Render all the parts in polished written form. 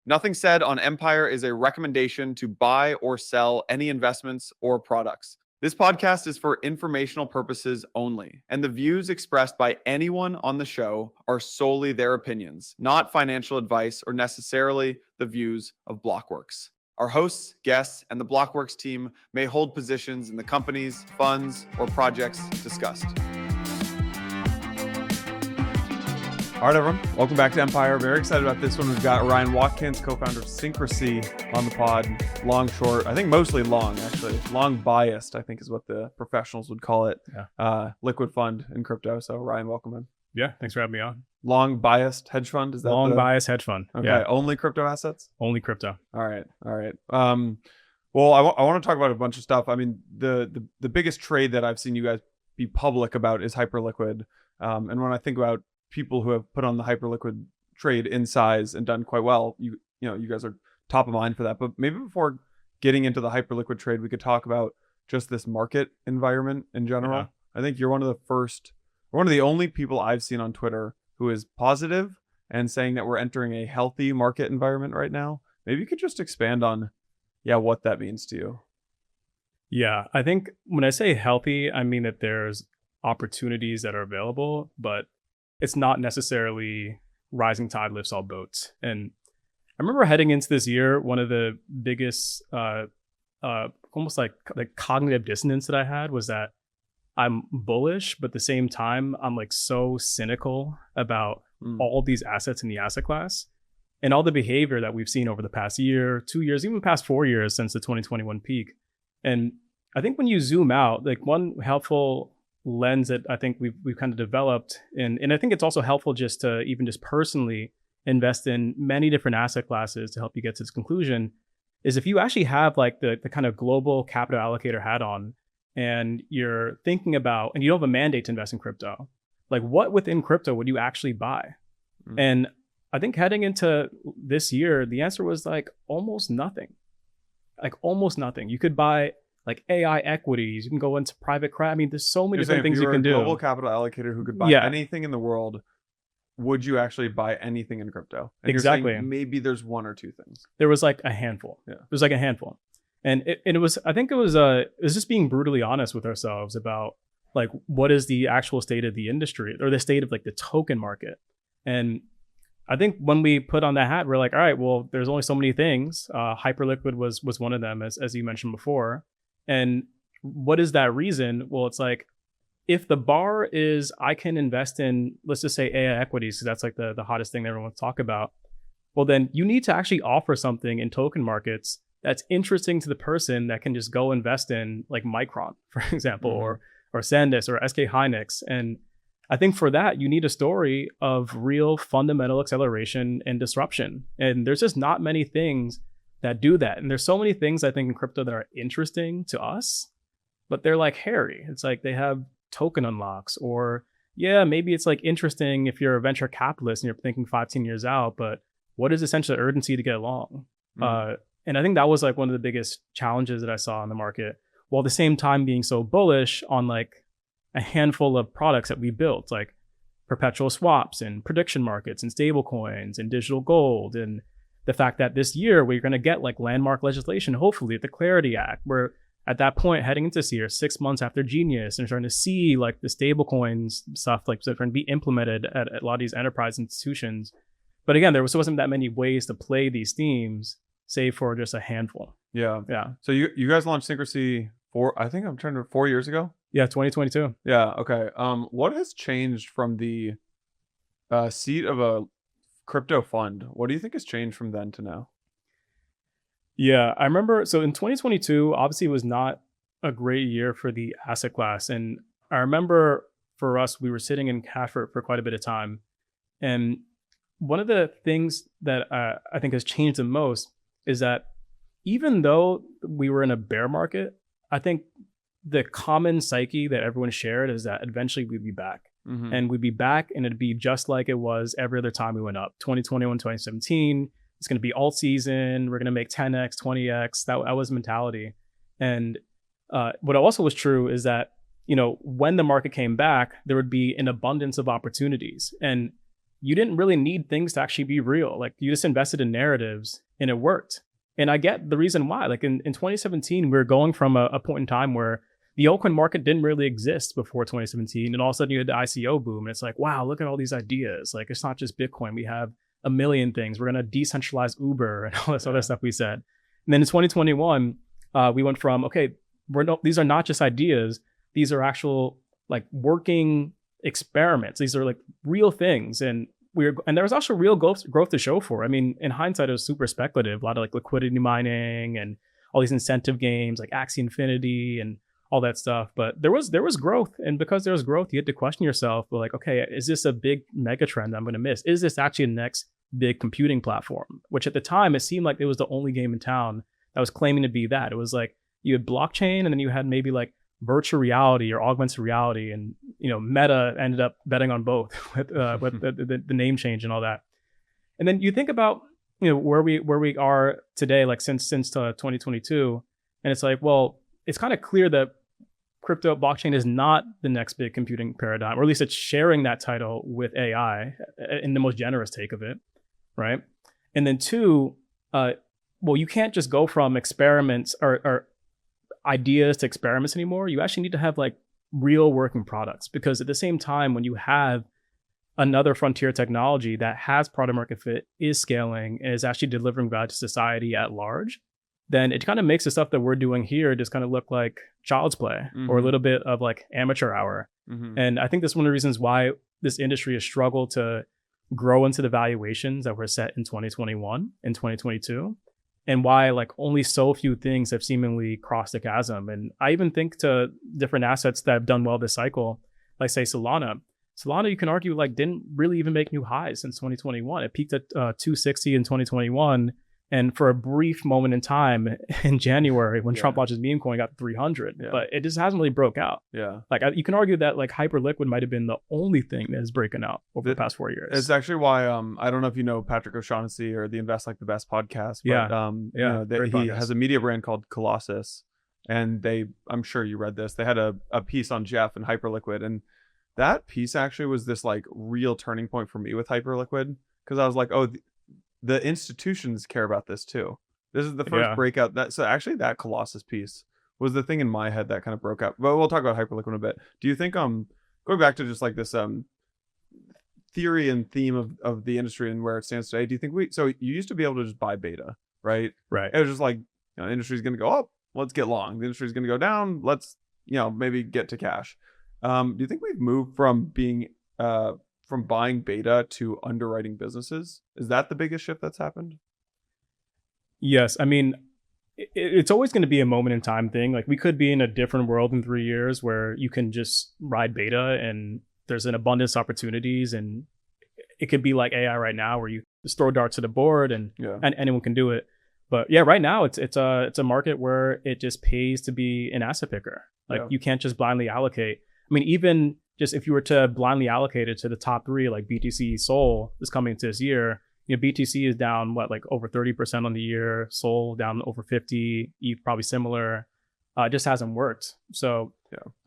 Nothing said on Empire is a recommendation to buy or sell any investments or products. This podcast is for informational purposes only, and the views expressed by anyone on the show are solely their opinions, not financial advice or necessarily the views of Blockworks. Our hosts, guests, and the Blockworks team may hold positions in the companies, funds, or projects discussed. All right, everyone. Welcome back to Empire. Very excited about this one. We've got Ryan Watkins, co-founder of Syncracy, on the pod. Long, short. I think mostly long, actually. Long biased, I think is what the professionals would call it. Yeah. Liquid fund in crypto. So Ryan, welcome in. Yeah, thanks for having me on. Long biased hedge fund? Is that long biased hedge fund? Okay. Yeah. Only crypto assets? Only crypto. All right. Well, I want to talk about a bunch of stuff. I mean, the biggest trade that I've seen you guys be public about is Hyperliquid. And when I think about people who have put on the Hyperliquid trade in size and done quite well, you guys are top of mind for that. But maybe before getting into the Hyperliquid trade, we could talk about just this market environment in general. Yeah. I think you're one of the only people I've seen on Twitter who is positive and saying that we're entering a healthy market environment right now. Maybe you could just expand on what that means to you. Yeah, I think when I say healthy, I mean that there's opportunities that are available, but it's not necessarily rising tide lifts all boats. And I remember heading into this year, one of the biggest almost like cognitive dissonance that I had was that I'm bullish, but at the same time, I'm like so cynical about all these assets in the asset class and all the behavior that we've seen over the past year, 2 years, even the past 4 years since the 2021 peak. And I think when you zoom out, like one helpful lens that I think we've kind of developed, and I think it's also helpful just to even just personally invest in many different asset classes to help you get to this conclusion, is if you actually have like the kind of global capital allocator hat on and you're thinking about, and you don't have a mandate to invest in crypto, like what within crypto would you actually buy? And I think heading into this year, the answer was like almost nothing. You could buy like AI equities. You can go into private credit. I mean, there's so many different things you can do. If you were a global capital allocator who could buy anything in the world, would you actually buy anything in crypto? And exactly. You're saying maybe there's one or two things. There was like a handful. Yeah. There's like a handful. And it was just being brutally honest with ourselves about like, what is the actual state of the industry or the state of like the token market? And I think when we put on that hat, we're like, all right, well, there's only so many things. Hyperliquid was one of them, as you mentioned before. And what is that reason? Well, it's like, if the bar is I can invest in, let's just say AI equities, because that's like the hottest thing that everyone wants to talk about. Well, then you need to actually offer something in token markets that's interesting to the person that can just go invest in like Micron, for example, or SanDisk or SK Hynix. And I think for that, you need a story of real fundamental acceleration and disruption. And there's just not many things that do that. And there's so many things I think in crypto that are interesting to us, but they're like hairy. It's like they have token unlocks, or maybe it's like interesting if you're a venture capitalist and you're thinking 15 years out, but what is essentially the urgency to get along? And I think that was like one of the biggest challenges that I saw in the market, while at the same time being so bullish on like a handful of products that we built, like perpetual swaps and prediction markets and stable coins and digital gold. And the fact that this year we're going to get like landmark legislation, hopefully the Clarity Act, where at that point heading into this year, 6 months after Genius, and starting to see like the stable coins stuff like starting to be implemented at a lot of these enterprise institutions. But again, there wasn't that many ways to play these themes, save for just a handful. Yeah. So you guys launched Syncracy 4 years ago? Yeah, 2022. Yeah. Okay. What has changed from the seat of a crypto fund? What do you think has changed from then to now? Yeah, I remember. So in 2022, obviously it was not a great year for the asset class. And I remember for us, we were sitting in cash for quite a bit of time. And one of the things that I think has changed the most is that even though we were in a bear market, I think the common psyche that everyone shared is that eventually we'd be back. And we'd be back and it'd be just like it was every other time we went up. 2021, 2017, it's going to be alt season. We're going to make 10x, 20x. That was the mentality. And what also was true is that, when the market came back, there would be an abundance of opportunities. And you didn't really need things to actually be real. Like you just invested in narratives and it worked. And I get the reason why. Like in 2017, we were going from a point in time where the altcoin market didn't really exist before 2017. And all of a sudden you had the ICO boom. And it's like, wow, look at all these ideas. Like it's not just Bitcoin. We have a million things. We're going to decentralize Uber and all this other stuff we said. And then in 2021, we went from, okay, these are not just ideas. These are actual like working experiments. These are like real things. And there was also real growth to show for. I mean, in hindsight, it was super speculative. A lot of like liquidity mining and all these incentive games like Axie Infinity and all that stuff. But there was growth. And because there was growth, you had to question yourself, like, okay, is this a big mega trend that I'm going to miss? Is this actually the next big computing platform? Which at the time, it seemed like it was the only game in town that was claiming to be that. It was like you had blockchain and then you had maybe like virtual reality or augmented reality, and Meta ended up betting on both with the name change and all that. And then you think about where we are today, like since 2022, and it's like, well, it's kind of clear that crypto blockchain is not the next big computing paradigm, or at least it's sharing that title with AI in the most generous take of it, right? And then two, well, you can't just go from experiments or ideas to experiments anymore. You actually need to have like real working products, because at the same time, when you have another frontier technology that has product market fit, is scaling, and is actually delivering value to society at large, then it kind of makes the stuff that we're doing here just kind of look like child's play, or a little bit of like amateur hour. And I think that's one of the reasons why this industry has struggled to grow into the valuations that were set in 2021 and 2022. And why like only so few things have seemingly crossed the chasm. And I even think to different assets that have done well this cycle, like say Solana. Solana, you can argue, like didn't really even make new highs since 2021. It peaked at 260 in 2021. And for a brief moment in time in January, when Trump launched his meme coin, got 300. But it just hasn't really broke out. Like you can argue that like Hyperliquid might have been the only thing that is breaking out over the past 4 years. It's actually why I don't know if you know Patrick O'Shaughnessy or the Invest Like the Best podcast, but he has a media brand called Colossus, and I'm sure you read this. They had a piece on Jeff and Hyperliquid, and that piece actually was this like real turning point for me with Hyperliquid, because I was like, oh, the institutions care about this too. This is the first breakout. So actually that Colossus piece was the thing in my head that kind of broke out. But we'll talk about Hyperliquid in a bit. Do you think going back to just like this theory and theme of the industry and where it stands today, do you think so you used to be able to just buy beta, right? It was just like, the industry's going to go up, let's get long. The industry's going to go down, let's maybe get to cash. Do you think we've moved from being from buying beta to underwriting businesses? Is that the biggest shift that's happened? Yes. I mean, it's always going to be a moment in time thing. Like we could be in a different world in 3 years where you can just ride beta and there's an abundance of opportunities, and it could be like AI right now where you just throw darts to the board and anyone can do it. But yeah, right now it's a market where it just pays to be an asset picker. Like you can't just blindly allocate. I mean, even just if you were to blindly allocate it to the top three, like BTC, Sol is coming to this year. BTC is down like over 30% on the year. Sol down over 50. ETH probably similar. It just hasn't worked. So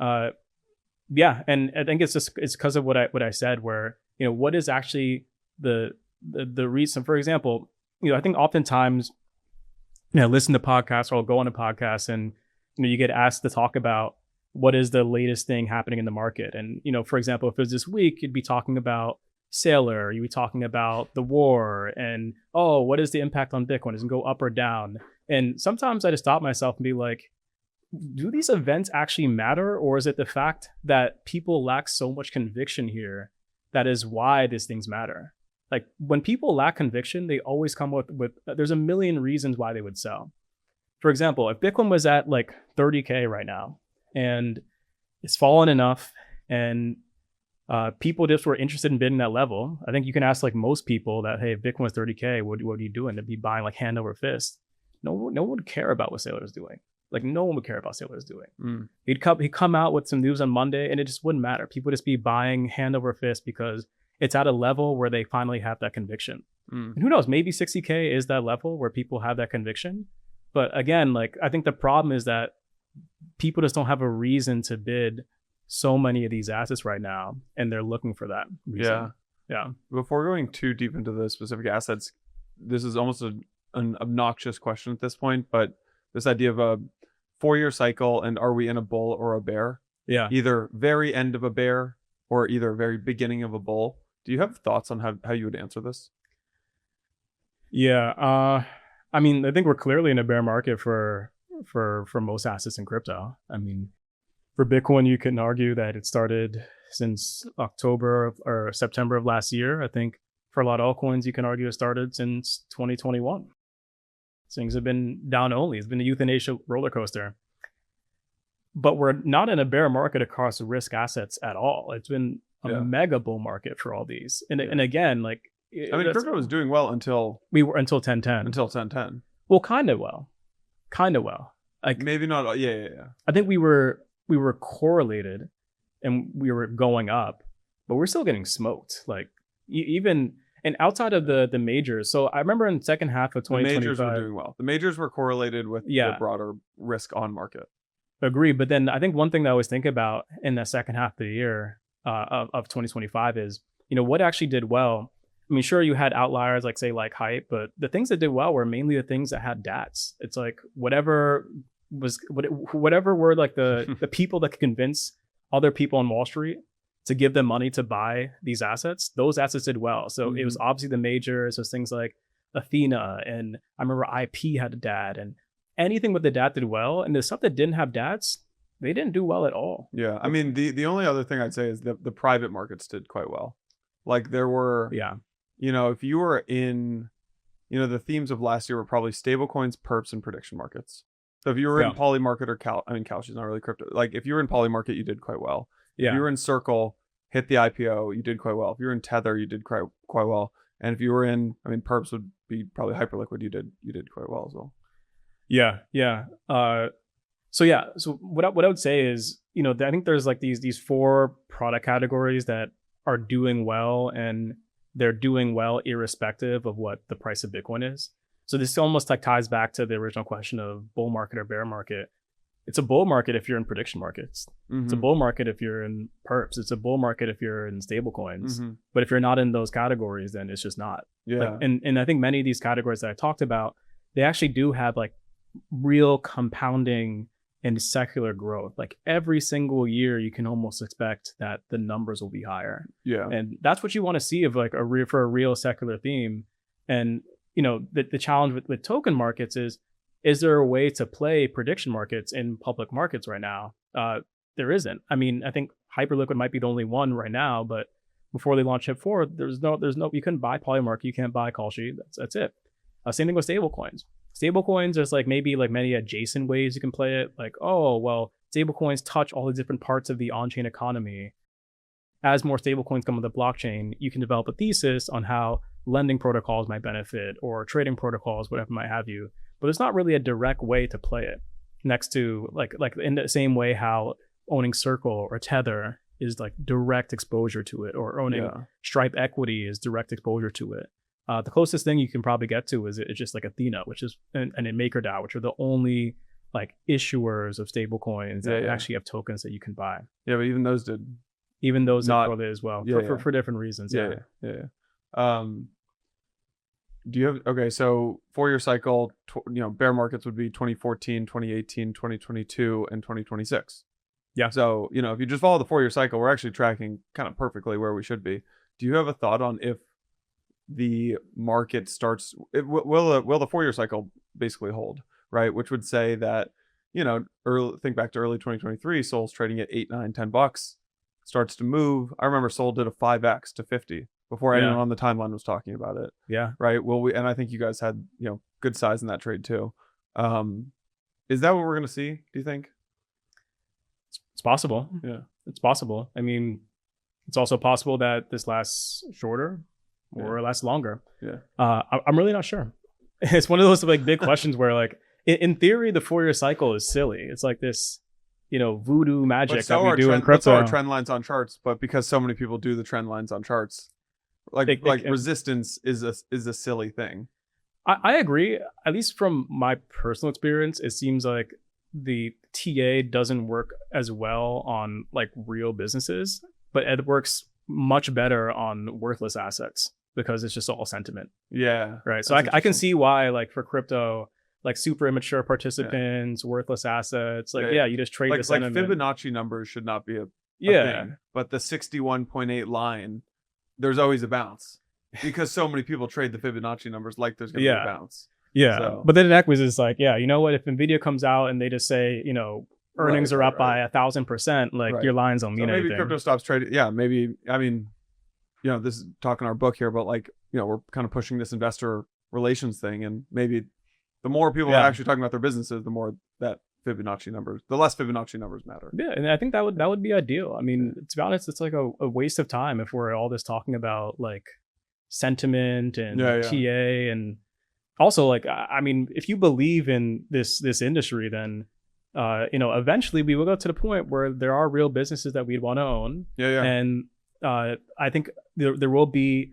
and I think it's because of what I said, where what is actually the reason. For example, I think oftentimes listen to podcasts, or I'll go on a podcast and you get asked to talk about what is the latest thing happening in the market. And, for example, if it was this week, you'd be talking about Sailor, you'd be talking about the war, and, oh, what is the impact on Bitcoin? Does it go up or down? And sometimes I just stop myself and be like, do these events actually matter? Or is it the fact that people lack so much conviction here that is why these things matter? Like when people lack conviction, they always come with there's a million reasons why they would sell. For example, if Bitcoin was at like 30K right now, and it's fallen enough, and people just were interested in bidding that level, I think you can ask like most people that, hey, if Bitcoin was 30K, what are you doing? To be buying like hand over fist. No one would care about what Sailor is doing. Like no one would care about Sailor is doing. He'd come out with some news on Monday, and it just wouldn't matter. People would just be buying hand over fist because it's at a level where they finally have that conviction. And who knows, maybe 60K is that level where people have that conviction. But again, like I think the problem is that people just don't have a reason to bid so many of these assets right now, and they're looking for that reason. Yeah. Before going too deep into the specific assets, this is almost an obnoxious question at this point, but this idea of a 4-year cycle and are we in a bull or a bear? Yeah. Either very end of a bear or either very beginning of a bull. Do you have thoughts on how you would answer this? Yeah. I mean, I think we're clearly in a bear market for most assets in crypto. I mean, for Bitcoin, you can argue that it started since October or September of last year. I think for a lot of altcoins, you can argue it started since 2021. Things have been down only. It's been a euthanasia roller coaster. But we're not in a bear market across risk assets at all. It's been a mega bull market for all these. And again, like, I mean, crypto was doing well until 1010. Until 1010. Well, kind of well. Like, maybe not. Yeah. I think we were correlated, and we were going up, but we're still getting smoked. Like, even and outside of the majors. So I remember in the second half of 2025, the majors were doing well. The majors were correlated with the broader risk on market. Agree, but then I think one thing that I always think about in the second half of the year of 2025 is, what actually did well. I mean, sure, you had outliers like Hype, but the things that did well were mainly the things that had DATs. It's like whatever were like the people that could convince other people on Wall Street to give them money to buy these assets. Those assets did well. So it was obviously the majors, so things like Athena, and I remember IP had a DAT, and anything with the DAT did well. And the stuff that didn't have DATs, they didn't do well at all. Yeah, I mean, the only other thing I'd say is that the private markets did quite well. Like there were, if you were in, the themes of last year were probably stablecoins, perps, and prediction markets. So if you were in Poly Market or Couch is not really crypto. Like if you were in Poly Market, you did quite well. Yeah. If you were in Circle, hit the IPO, you did quite well. If you were in Tether, you did quite well. And if you were in, perps would be probably Hyperliquid, you did quite well as well. Yeah. So what I would say is, I think there's like these 4 product categories that are doing well, and they're doing well irrespective of what the price of Bitcoin is. So this almost like ties back to the original question of bull market or bear market. It's a bull market if you're in prediction markets. It's a bull market if you're in perps. It's a bull market if you're in stable coins. But if you're not in those categories, then it's just not. Yeah. And I think many of these categories that I talked about, they actually do have like real compounding and secular growth. Like every single year, you can almost expect that the numbers will be higher. Yeah. And that's what you want to see of like for a real secular theme. And the challenge with token markets is there a way to play prediction markets in public markets right now? There isn't. I mean, I think Hyperliquid might be the only one right now, but before they launched HIP4, there's no, you couldn't buy Polymarket, you can't buy Kalshi. That's it. Same thing with stablecoins. Stablecoins, there's like maybe like many adjacent ways you can play it. Like, stablecoins touch all the different parts of the on-chain economy. As more stablecoins come on the blockchain, you can develop a thesis on how lending protocols might benefit or trading protocols, whatever might have you. But there's not really a direct way to play it next to like in the same way how owning Circle or Tether is like direct exposure to it, or owning Stripe equity is direct exposure to it. The closest thing you can probably get to is it's just like Athena, which is and MakerDAO, which are the only like issuers of stable coins that actually have tokens that you can buy. Yeah, but even those did not as well for different reasons. Do you have so 4-year cycle, bear markets would be 2014, 2018, 2022, and 2026. Yeah. So, if you just follow the 4-year cycle, we're actually tracking kind of perfectly where we should be. Do you have a thought on if the market starts, will the 4-year cycle basically hold, right? Which would say that, think back to early 2023, Sol's trading at $8, $9, $10, starts to move. I remember Sol did a 5x to 50 before anyone on the timeline was talking about it. Yeah. Right. Well, and I think you guys had, good size in that trade too. Is that what we're going to see, do you think? It's possible. Yeah. It's possible. I mean, it's also possible that this lasts shorter or lasts longer. Yeah. I'm really not sure. It's one of those like big questions where like, in theory, the 4-year cycle is silly. It's like this, voodoo magic that we do in crypto. So are trend lines on charts, but because so many people do the trend lines on charts, resistance is a silly thing. I agree. At least from my personal experience, it seems like the TA doesn't work as well on like real businesses, but it works much better on worthless assets because it's just all sentiment. Yeah. Right. So I can see why, like for crypto, like super immature participants, worthless assets, like, you just trade the sentiment. Like Fibonacci numbers should not be a thing, but the 61.8 line, there's always a bounce because so many people trade the Fibonacci numbers like there's going to be a bounce. Yeah. So. But then in equities, it's like, you know what, if NVIDIA comes out and they just say, earnings are up by 1,000%, like your lines don't mean anything. Maybe crypto stops trading. Yeah, maybe. I mean, this is talking our book here, but like, we're kind of pushing this investor relations thing, and maybe the more people are actually talking about their businesses, the more that Fibonacci numbers, the less Fibonacci numbers matter. Yeah, and I think that would be ideal. I mean, to be honest, it's like a waste of time if we're all this talking about like sentiment and TA, and also like, I mean, if you believe in this industry, then eventually we will go to the point where there are real businesses that we'd want to own. And I think there will be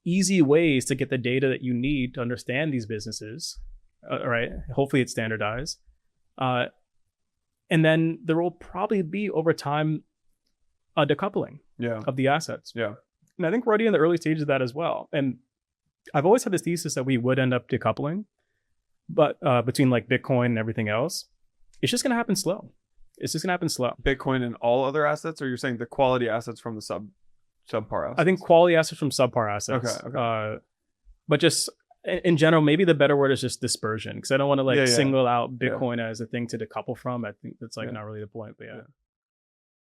easy ways to get the data that you need to understand these businesses. Right? Hopefully it's standardized. And then there will probably be over time a decoupling of the assets. And I think we're already in the early stages of that as well. And I've always had this thesis that we would end up decoupling, but between like Bitcoin and everything else. It's just going to happen slow. Bitcoin and all other assets, or you're saying the quality assets from the subpar assets? I think quality assets from subpar assets. Okay. But just in general, maybe the better word is just dispersion, because I don't want to single out Bitcoin as a thing to decouple from. I think that's like not really the point, but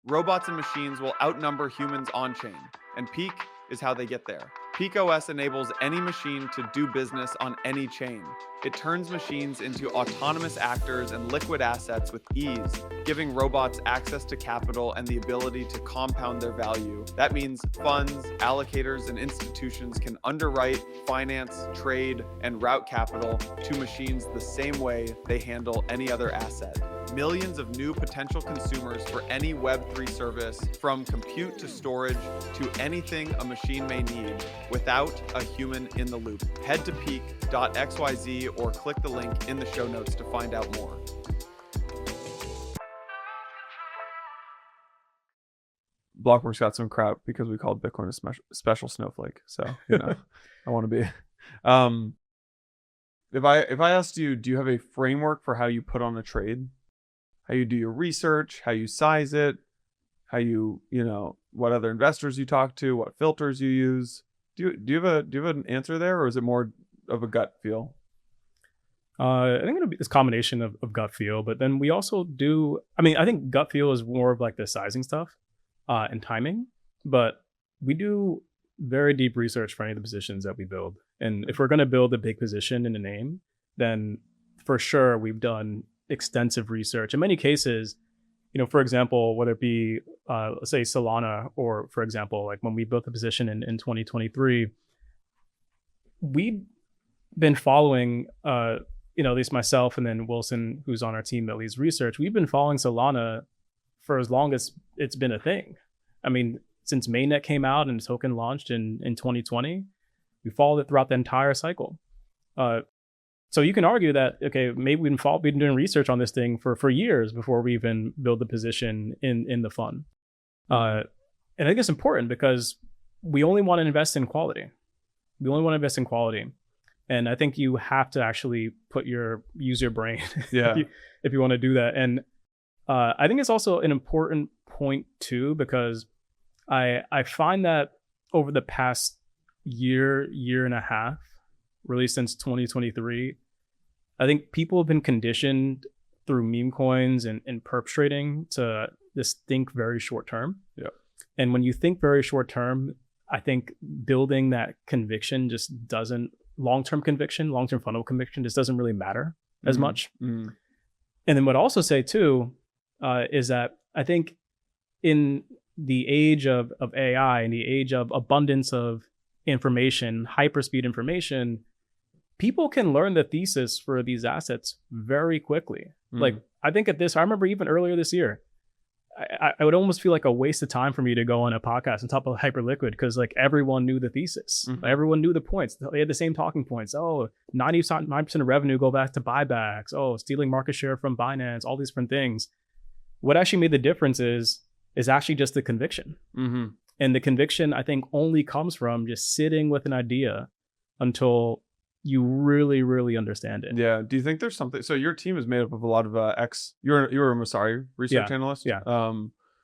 Robots and machines will outnumber humans on chain, and peaq is how they get there. peaq OS enables any machine to do business on any chain. It turns machines into autonomous actors and liquid assets with ease, giving robots access to capital and the ability to compound their value. That means funds, allocators, and institutions can underwrite, finance, trade, and route capital to machines the same way they handle any other asset. Millions of new potential consumers for any Web3 service, from compute to storage to anything a machine may need, without a human in the loop. Head to peaq.xyz or click the link in the show notes to find out more. Blockworks got some crap because we called Bitcoin a special snowflake. So, I want to be. If I asked you, do you have a framework for how you put on a trade? How you do your research, how you size it, how you, what other investors you talk to, what filters you use? Do you have an answer there, or is it more of a gut feel? I think it'll be this combination of gut feel, but then we also do. I mean, I think gut feel is more of like the sizing stuff and timing, but we do very deep research for any of the positions that we build. And if we're going to build a big position in a name, then for sure we've done extensive research. In many cases, for example, whether it be let's say Solana, or for example, like when we built the position in 2023, we've been following at least myself and then Wilson, who's on our team that leads research, we've been following Solana for as long as it's been a thing. I mean, since mainnet came out and the token launched in 2020, we followed it throughout the entire cycle. So you can argue that, okay, maybe we've been doing research on this thing for years before we even build the position in the fund. And I think it's important because we only want to invest in quality. And I think you have to actually use your brain if you want to do that. And I think it's also an important point too, because I find that over the past year and a half, really since 2023, I think people have been conditioned through meme coins and perp trading to just think very short term. Yeah. And when you think very short term, I think building that conviction just doesn't, long-term fundamental conviction just doesn't really matter as much. And then what I also say too, is that I think in the age of AI, in the age of abundance of information, hyperspeed information, people can learn the thesis for these assets very quickly. Like, I think I remember even earlier this year, I would almost feel like a waste of time for me to go on a podcast and talk about Hyperliquid, because like everyone knew the thesis. Everyone knew the points. They had the same talking points. 99% of revenue go back to buybacks. Stealing market share from Binance, all these different things. What actually made the difference is actually just the conviction. And the conviction, I think, only comes from just sitting with an idea until you really, really understand it. Yeah. Do you think there's something? So your team is made up of a lot of you were a Masari research analyst. Yeah.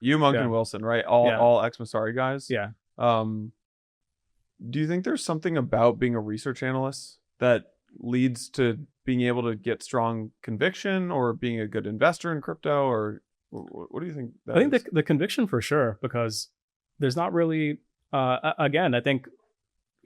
You, Monk, Yeah. and Wilson, right? All ex Masari guys. Yeah. Do you think there's something about being a research analyst that leads to being able to get strong conviction, or being a good investor in crypto, or what do you think? I think the conviction for sure, because there's not really, again, I think,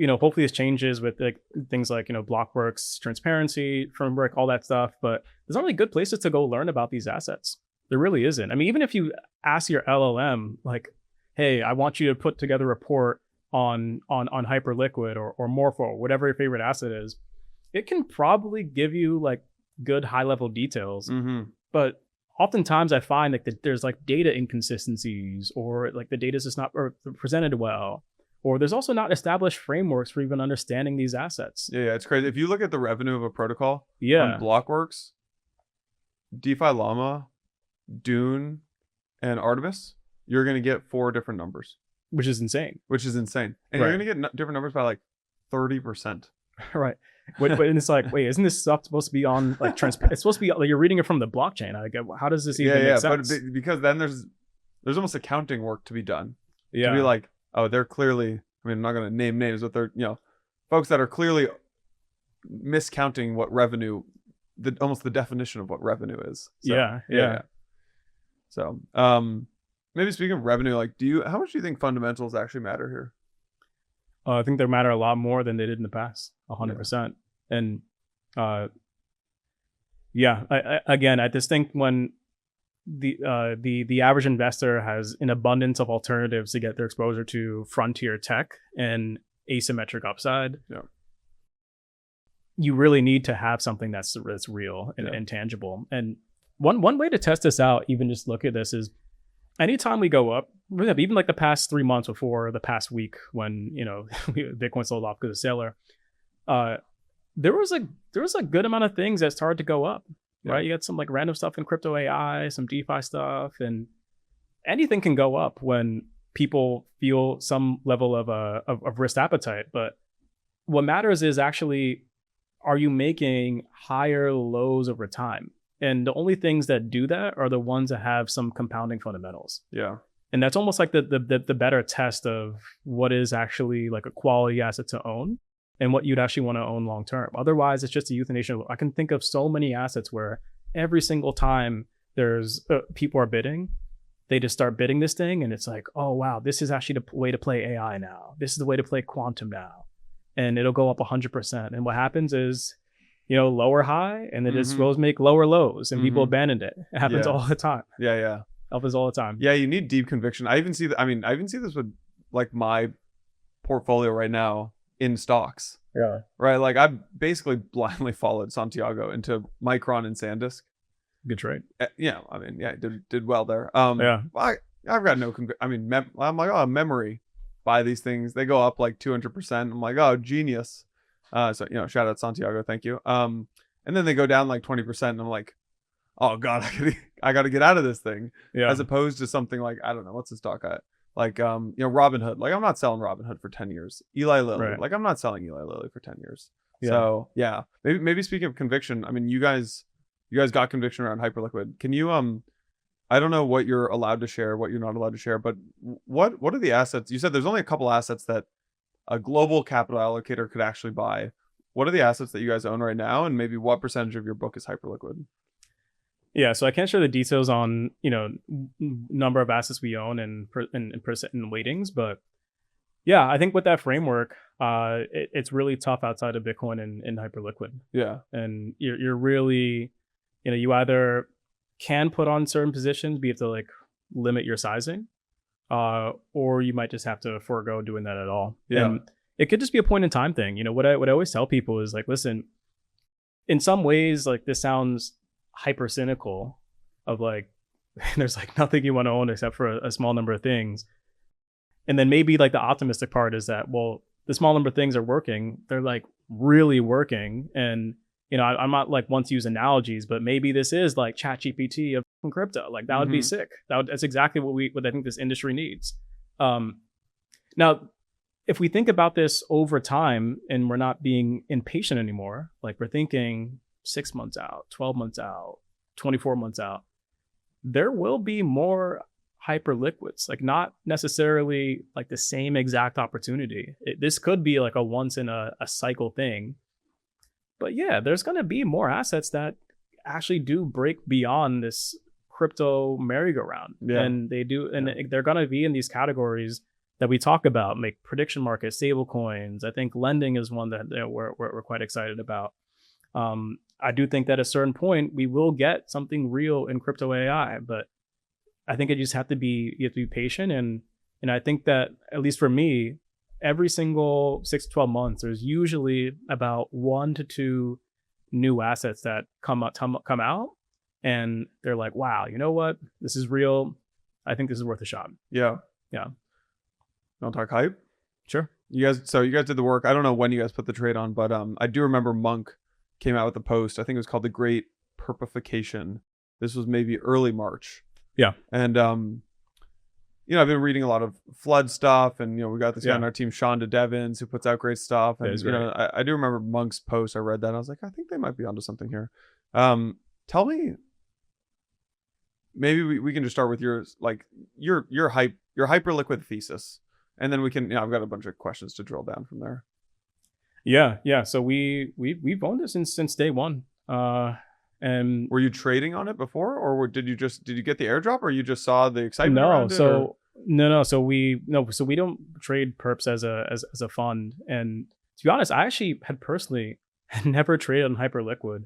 hopefully this changes with like things like, Blockworks, transparency, framework, all that stuff, but there's not really good places to go learn about these assets. There really isn't. I mean, even if you ask your LLM, like, hey, I want you to put together a report on Hyperliquid or Morpho, whatever your favorite asset is, it can probably give you like good high level details. Mm-hmm. But oftentimes I find like that there's like data inconsistencies, or like the data is just not presented well, or there's also not established frameworks for even understanding these assets. Yeah, it's crazy. If you look at the revenue of a protocol Yeah. on Blockworks, DeFi Llama, Dune, and Artemis, you're going to get 4 different numbers. Which is insane. And Right. you're going to get different numbers by like 30%. Right. And it's like, wait, isn't this stuff supposed to be on like transparent? It's supposed to be like you're reading it from the blockchain. I get, how does this even make sense? But because then there's almost accounting work to be done. Yeah. To be like, oh, they're clearly, I mean, I'm not going to name names, but they're, folks that are clearly miscounting what revenue, almost the definition of what revenue is. So, Yeah. So, maybe speaking of revenue, like, how much do you think fundamentals actually matter here? I think they matter a lot more than they did in the past, 100%. And I just think when the average investor has an abundance of alternatives to get their exposure to frontier tech and asymmetric upside, you really need to have something that's real and tangible. And one way to test this out, even just look at this, is anytime we go up, even like the past 3 months before the past week when Bitcoin sold off because of Sailor, there was a good amount of things that started to go up, right? You got some like random stuff in crypto AI, some DeFi stuff, and anything can go up when people feel some level of risk appetite. But what matters is actually, are you making higher lows over time? And the only things that do that are the ones that have some compounding fundamentals. Yeah. And that's almost like the better test of what is actually like a quality asset to own and what you'd actually want to own long term. Otherwise, it's just a euthanasia. I can think of so many assets where every single time there's people are bidding, they just start bidding this thing, and it's like, oh wow, this is actually the way to play AI now. This is the way to play quantum now, and it'll go up 100%. And what happens is, lower high, and then it's supposed to make lower lows, and people abandoned it. It happens all the time. Yeah. Happens all the time. Yeah, you need deep conviction. I even see this with like my portfolio right now in stocks. Yeah. Right. Like I basically blindly followed Santiago into Micron and SanDisk. Good trade. Did well there. I've got no I'm like, oh, memory. Buy these things. They go up like 200%. I'm like, oh, genius. So shout out Santiago, thank you. And then they go down like 20%, and I'm like, oh god, I got to get out of this thing. Yeah. As opposed to something like, I don't know, what's the stock at? Like Robinhood. Like I'm not selling Robinhood for 10 years. Eli Lilly. Right. Like I'm not selling Eli Lilly for 10 years. Yeah. So yeah, maybe speaking of conviction, I mean, you guys got conviction around Hyperliquid. Can you I don't know what you're allowed to share, what you're not allowed to share, but what are the assets? You said there's only a couple assets that a global capital allocator could actually buy. What are the assets that you guys own right now, and maybe what percentage of your book is Hyperliquid? Yeah, so I can't share the details on number of assets we own and percent and weightings, but yeah, I think with that framework, it's really tough outside of Bitcoin and Hyperliquid. Yeah, and you're really, you either can put on certain positions, but you have to like limit your sizing, or you might just have to forego doing that at all. Yeah. And it could just be a point in time thing. What I always tell people is like, listen, in some ways, like this sounds hyper cynical of like, there's like nothing you want to own except for a small number of things. And then maybe like the optimistic part is that, well, the small number of things are working. They're like really working. And, I'm not like one to use analogies, but maybe this is like ChatGPT of crypto. Like that would be sick. That's exactly what I think this industry needs. Now, if we think about this over time and we're not being impatient anymore, like we're thinking 6 months out, 12 months out, 24 months out, there will be more Hyperliquids, like not necessarily like the same exact opportunity. This could be like a once in a cycle thing. But yeah, there's going to be more assets that actually do break beyond this crypto merry-go-round. Yeah. And they do, and they're going to be in these categories that we talk about, like prediction markets, stable coins. I think lending is one that we're quite excited about. I do think that at a certain point we will get something real in crypto AI, but I think you have to be patient. And I think that, at least for me, every single 6 to 12 months, there's usually about 1 to 2 new assets that come out, and they're like, wow, you know what? This is real. I think this is worth a shot. Yeah. Yeah. Don't talk hype. Sure. You guys did the work. I don't know when you guys put the trade on, but I do remember Monk came out with a post. I think it was called The Great Perpification. This was maybe early March. Yeah. And I've been reading a lot of flood stuff, and we got this guy on our team, Sean DeDevins, who puts out great stuff. And I do remember Monk's post. I read that and I was like, I think they might be onto something here. Tell me, maybe we can just start with your Hyperliquid thesis, and then we can. I've got a bunch of questions to drill down from there. Yeah. So we've owned it since day one. And were you trading on it before, or did you get the airdrop, or you just saw the excitement around it? No. So we don't trade perps as a fund. And to be honest, I actually had personally never traded on Hyperliquid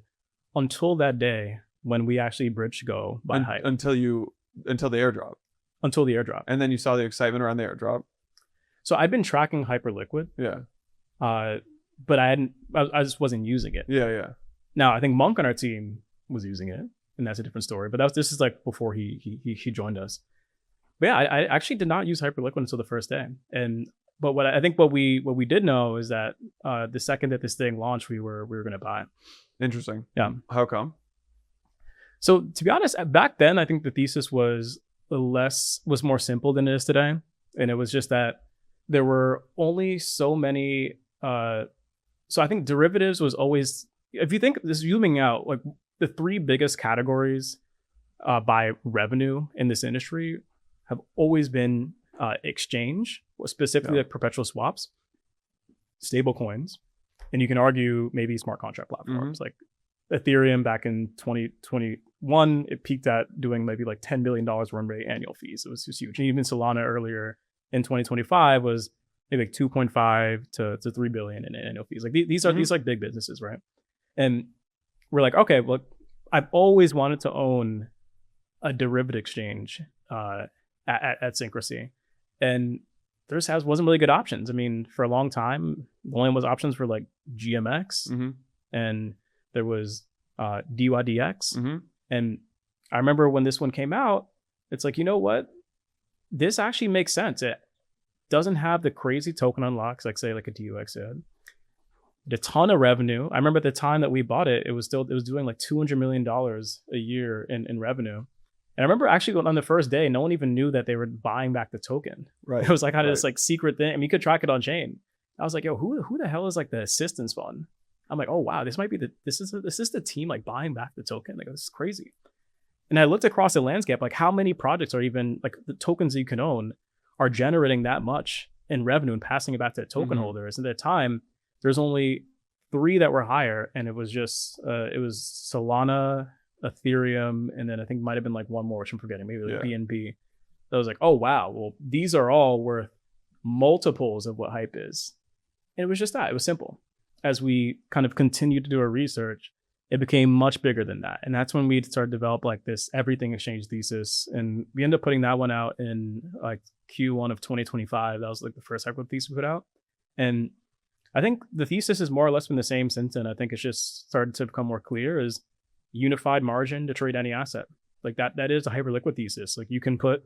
until that day when we actually bridged go by Hype. Until the airdrop. Until the airdrop. And then you saw the excitement around the airdrop. So I've been tracking Hyperliquid. Yeah. But I just wasn't using it. Yeah. Now I think Monk on our team was using it, and that's a different story. But this is like before he joined us. But yeah, I actually did not use Hyperliquid until the first day. But what we did know is that the second that this thing launched, we were going to buy it. Interesting. Yeah. How come? So to be honest, back then I think the thesis was more simple than it is today, and it was just that there were only so many. So I think derivatives was always, if you think this zooming out, like the 3 biggest categories by revenue in this industry have always been exchange, specifically like perpetual swaps, stable coins, and you can argue maybe smart contract platforms. Like Ethereum back in 2021, it peaked at doing maybe like $10 billion run rate annual fees. It was just huge. And even Solana earlier in 2025 was maybe like 2.5 to 3 billion in annual fees. Like these are these like big businesses, right? And we're like, okay, look, I've always wanted to own a derivative exchange at Synchrony, and there wasn't really good options. I mean, for a long time, the only was options for like GMX, and there was DYDX. And I remember when this one came out, it's like, you know what? This actually makes sense. It doesn't have the crazy token unlocks like say like a DUX did. A ton of revenue. I remember at the time that we bought it, it was doing like $200 million a year in revenue. And I remember actually going on the first day, no one even knew that they were buying back the token. Right. It was like kind of this like secret thing. I mean, you could track it on chain. I was like, yo, who the hell is like the assistance fund? I'm like, oh wow, this might be this is the team like buying back the token. Like, this is crazy. And I looked across the landscape, like how many projects are even like the tokens that you can own are generating that much in revenue and passing it back to the token holders. And at the time, there's only 3 that were higher, and it was just it was Solana, Ethereum, and then I think might have been like one more, which I'm forgetting, maybe like BNB. So I was like, oh wow, well these are all worth multiples of what Hype is. And it was just that. It was simple. As we kind of continued to do our research, it became much bigger than that. And that's when we started to develop like this everything exchange thesis. And we ended up putting that one out in like Q1 of 2025. That was like the first Hyperliquid thesis we put out. And I think the thesis has more or less been the same since then. I think it's just started to become more clear as unified margin to trade any asset. Like that is a Hyperliquid thesis. Like you can put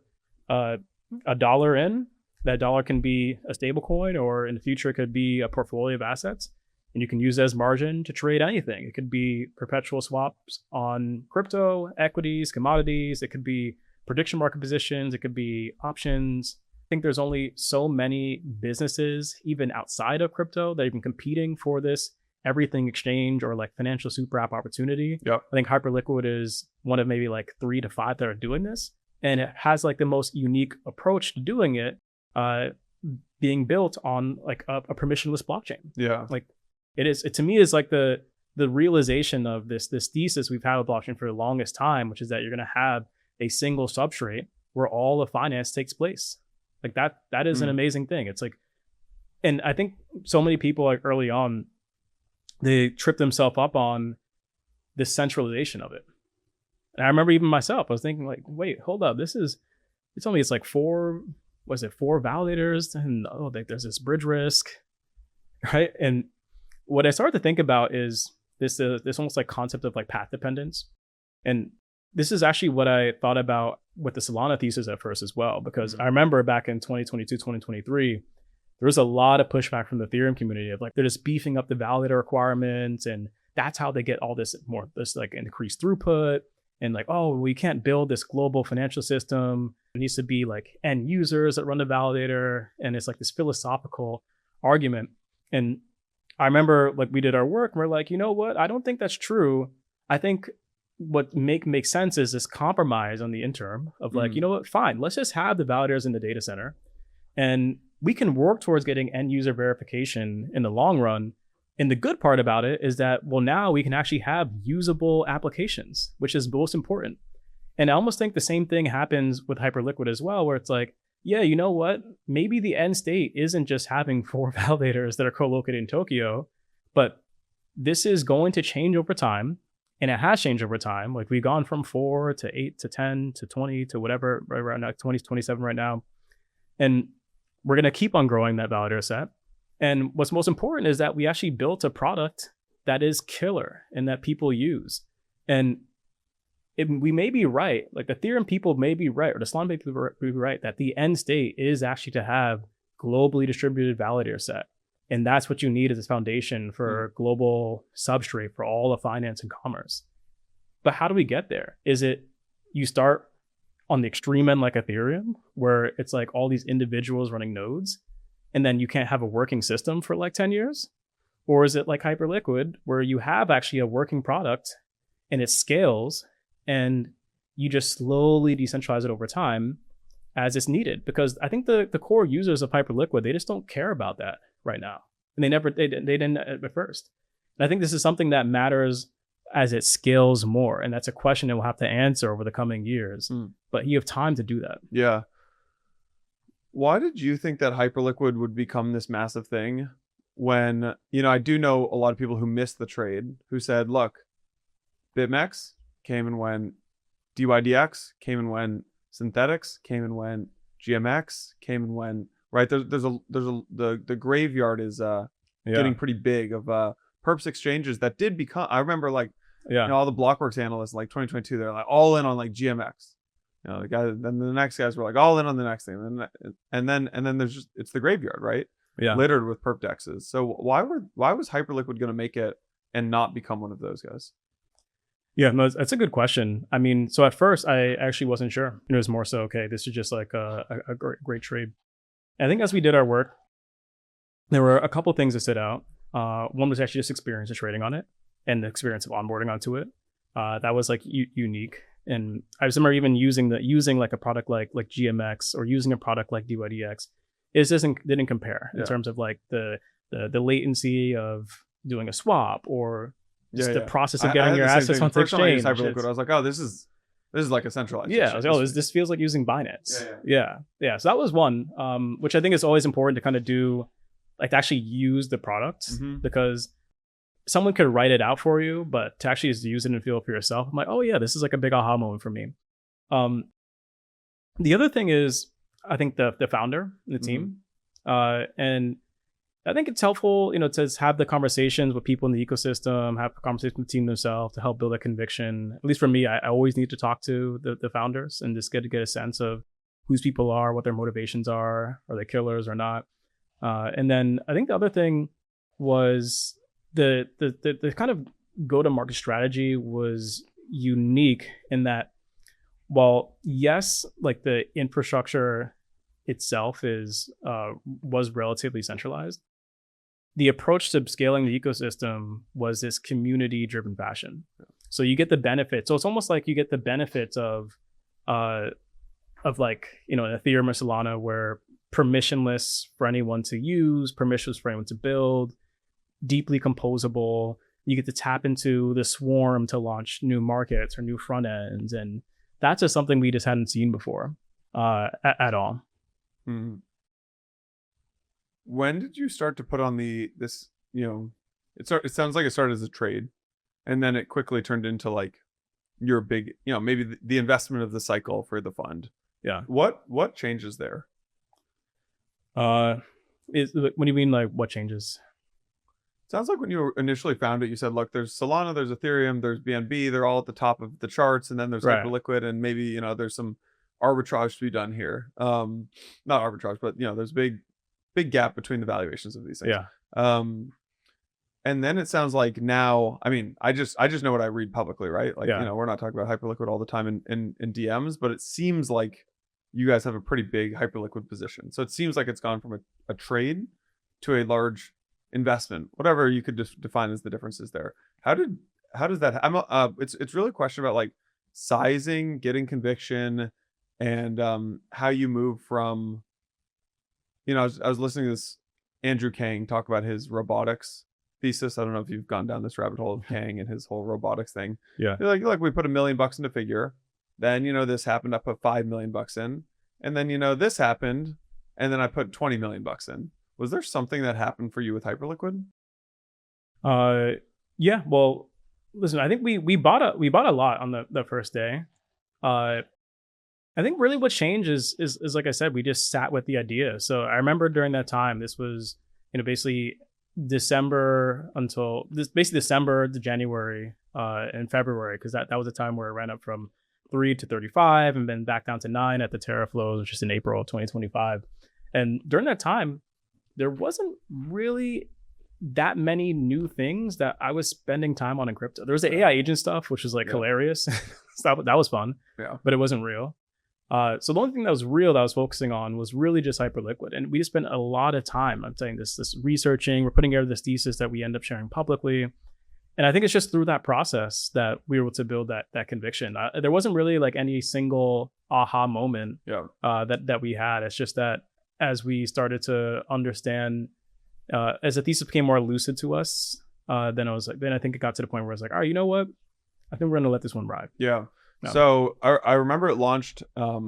$1 in, that dollar can be a stable coin, or in the future it could be a portfolio of assets. And you can use it as margin to trade anything. It could be perpetual swaps on crypto, equities, commodities. It could be prediction market positions. It could be options. think there's only so many businesses, even outside of crypto, that are even competing for this everything exchange or like financial super app opportunity. Yep. I think Hyperliquid is one of maybe like 3 to 5 that are doing this. And it has like the most unique approach to doing it, being built on like a permissionless blockchain. Yeah. Like it to me is like the realization of this thesis we've had with blockchain for the longest time, which is that you're going to have a single substrate where all of finance takes place. Like that is an amazing thing. It's like, and I think so many people like early on, they trip themselves up on this centralization of it. And I remember even myself, I was thinking like, wait, hold up. It's only, it's like 4 validators, and there's this bridge risk, right? And what I started to think about is this almost like concept of like path dependence. And this is actually what I thought about with the Solana thesis at first as well, because I remember back in 2022, 2023, there was a lot of pushback from the Ethereum community of like, they're just beefing up the validator requirements, and that's how they get all this like increased throughput. And like, oh, we can't build this global financial system. It needs to be like end users that run the validator. And it's like this philosophical argument. And I remember like we did our work and we're like, you know what? I don't think that's true. I think what makes sense is this compromise on the interim of like, you know what? Fine, let's just have the validators in the data center, and we can work towards getting end user verification in the long run. And the good part about it is that, well, now we can actually have usable applications, which is most important. And I almost think the same thing happens with Hyperliquid as well, where it's like, yeah, you know what? Maybe the end state isn't just having 4 validators that are co-located in Tokyo, but this is going to change over time. And it has changed over time. Like we've gone from 4 to 8 to 10 to 20 to whatever, right around now, 20 to 27 right now. And we're going to keep on growing that validator set. And what's most important is that we actually built a product that is killer and that people use. And we may be right, like the Ethereum people may be right, or the Solana people may be right, that the end state is actually to have globally distributed validator set. And that's what you need as a foundation for global substrate for all of finance and commerce. But how do we get there? Is it you start on the extreme end like Ethereum, where it's like all these individuals running nodes, and then you can't have a working system for like 10 years? Or is it like Hyperliquid, where you have actually a working product and it scales and you just slowly decentralize it over time as it's needed? Because I think the core users of Hyperliquid, they just don't care about that right now. And they didn't at first. And I think this is something that matters as it scales more. And that's a question that we'll have to answer over the coming years. But you have time to do that. Yeah. Why did you think that Hyperliquid would become this massive thing when, you know, I do know a lot of people who missed the trade who said, look, BitMEX came and went, DYDX came and went, Synthetics came and went, GMX came and went, right? The graveyard is getting pretty big of perps exchanges that did become, I remember like, you know, all the Blockworks analysts like 2022, they're like all in on like GMX. You know, then the next guys were like all in on the next thing, and then there's just, it's the graveyard, right? Yeah, littered with perp dexes. So why was Hyperliquid going to make it and not become one of those guys? Yeah, no, that's a good question. I mean, so at first I actually wasn't sure. It was more so, okay, this is just like a great trade. And I think as we did our work, there were a couple things that stood out. One was actually just experience of trading on it and the experience of onboarding onto it. That was like unique. And I just remember even using like a product like GMX or using a product like DYDX. It didn't compare in terms of like the latency of doing a swap or just the process of getting your assets onto exchange. I was like, oh, this is like a centralized. Yeah, I was like, oh, this feels like using Binance. Yeah. So that was one, which I think is always important to kind of do, like to actually use the product, because someone could write it out for you, but to actually just use it and feel it for yourself, I'm like, oh yeah, this is like a big aha moment for me. The other thing is, I think the founder and the team, and I think it's helpful, you know, to have the conversations with people in the ecosystem, have conversations with the team themselves to help build a conviction. At least for me, I always need to talk to the founders and just get a sense of whose people are, what their motivations are they killers or not? And then I think the other thing was the kind of go-to-market strategy was unique in that, while yes, like the infrastructure itself was relatively centralized. The approach to scaling the ecosystem was this community-driven fashion. So you get the benefits. So it's almost like you get the benefits of like, an Ethereum or Solana, where permissionless for anyone to use, permissionless for anyone to build, deeply composable. You get to tap into the swarm to launch new markets or new front ends, and that's just something we just hadn't seen before at all. Mm-hmm. When did you start to put on this? It sounds like it started as a trade, and then it quickly turned into like your big, maybe the investment of the cycle for the fund. Yeah. What changes there? What do you mean, like what changes? Sounds like when you initially found it, you said, look, there's Solana, there's Ethereum, there's BNB, they're all at the top of the charts, and then there's Hyperliquid, and maybe there's some arbitrage to be done here. Not arbitrage, but there's a big gap between the valuations of these things. Yeah. And then it sounds like now, I mean, I just know what I read publicly, right? Like, we're not talking about Hyperliquid all the time in DMs, but it seems like you guys have a pretty big Hyperliquid position. So it seems like it's gone from a trade to a large investment, whatever you could just define as the differences there. How does that, it's really a question about like sizing, getting conviction, and how you move from, I was listening to this Andrew Kang talk about his robotics thesis. I don't know if you've gone down this rabbit hole of Kang and his whole robotics thing. Yeah. Like we put $1 million into Figure, then this happened, I put $5 million in, and then this happened, and then I put $20 million in. Was there something that happened for you with Hyperliquid? Yeah. Well, listen, I think we bought a lot on the first day. I think really what changed is like I said, we just sat with the idea. So I remember during that time, this was basically December to January and February, because that was the time where it ran up from 3 to 35 and then back down to 9 at the TerraFlows, which is in April of 2025. And during that time, there wasn't really that many new things that I was spending time on in crypto. There was the AI agent stuff, which was like hilarious. That was fun, but it wasn't real. So the only thing that was real that I was focusing on was really just Hyperliquid. And we just spent a lot of time, I'm saying this researching, we're putting together this thesis that we end up sharing publicly. And I think it's just through that process that we were able to build that conviction. There wasn't really like any single aha moment that we had. It's just that as we started to understand, as the thesis became more lucid to us, then I think it got to the point where I was like, all right, you know what? I think we're going to let this one ride. Yeah. No. So I remember it launched. I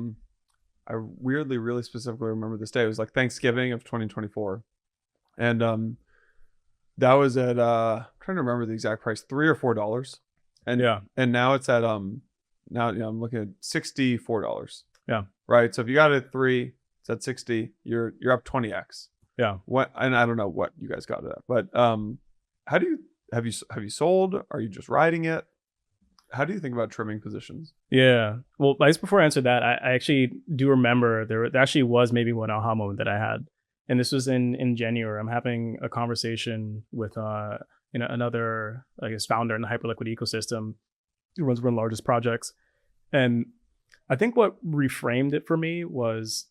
weirdly, really specifically remember this day. It was like Thanksgiving of 2024, and that was at I'm trying to remember the exact price, $3 or $4, and now it's at I'm looking at $64. Yeah. Right. So if you got it at 3, it's at 60. You're up 20x. Yeah. And I don't know what you guys got it at, but have you sold? Are you just riding it? How do you think about trimming positions? Yeah. Well, I guess before I answer that, I actually do remember there actually was maybe one aha moment that I had. And this was in January. I'm having a conversation with another, I guess, founder in the Hyperliquid ecosystem who runs one of the largest projects. And I think what reframed it for me was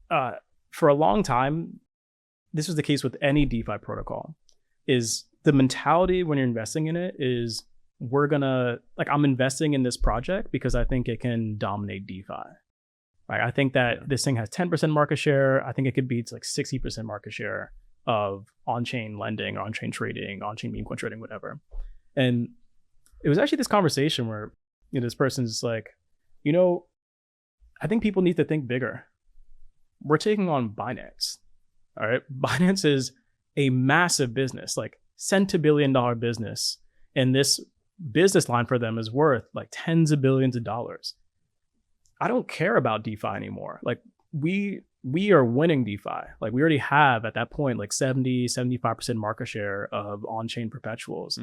for a long time, this was the case with any DeFi protocol, is the mentality when you're investing in it is, I'm investing in this project because I think it can dominate DeFi. Right? I think that this thing has 10% market share. I think it could beat like 60% market share of on-chain lending, or on-chain trading, on-chain meme coin trading, whatever. And it was actually this conversation where this person's like, I think people need to think bigger. We're taking on Binance. All right. Binance is a massive business, like $10 business. And this business line for them is worth like tens of billions of dollars. I don't care about DeFi anymore. Like we are winning DeFi. Like we already have at that point like 70-75% market share of on-chain perpetuals.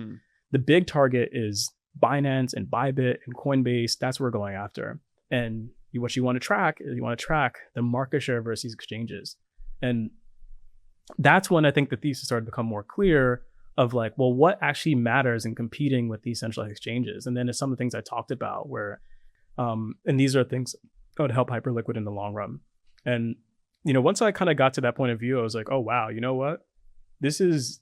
The big target is Binance and Bybit and Coinbase. That's what we're going after. And what you want to track is the market share versus these exchanges. And that's when I think the thesis started to become more clear of like, well, what actually matters in competing with these centralized exchanges? And then it's some of the things I talked about where, and these are things that would help Hyperliquid in the long run. And, once I kind of got to that point of view, I was like, oh, wow, you know what? This is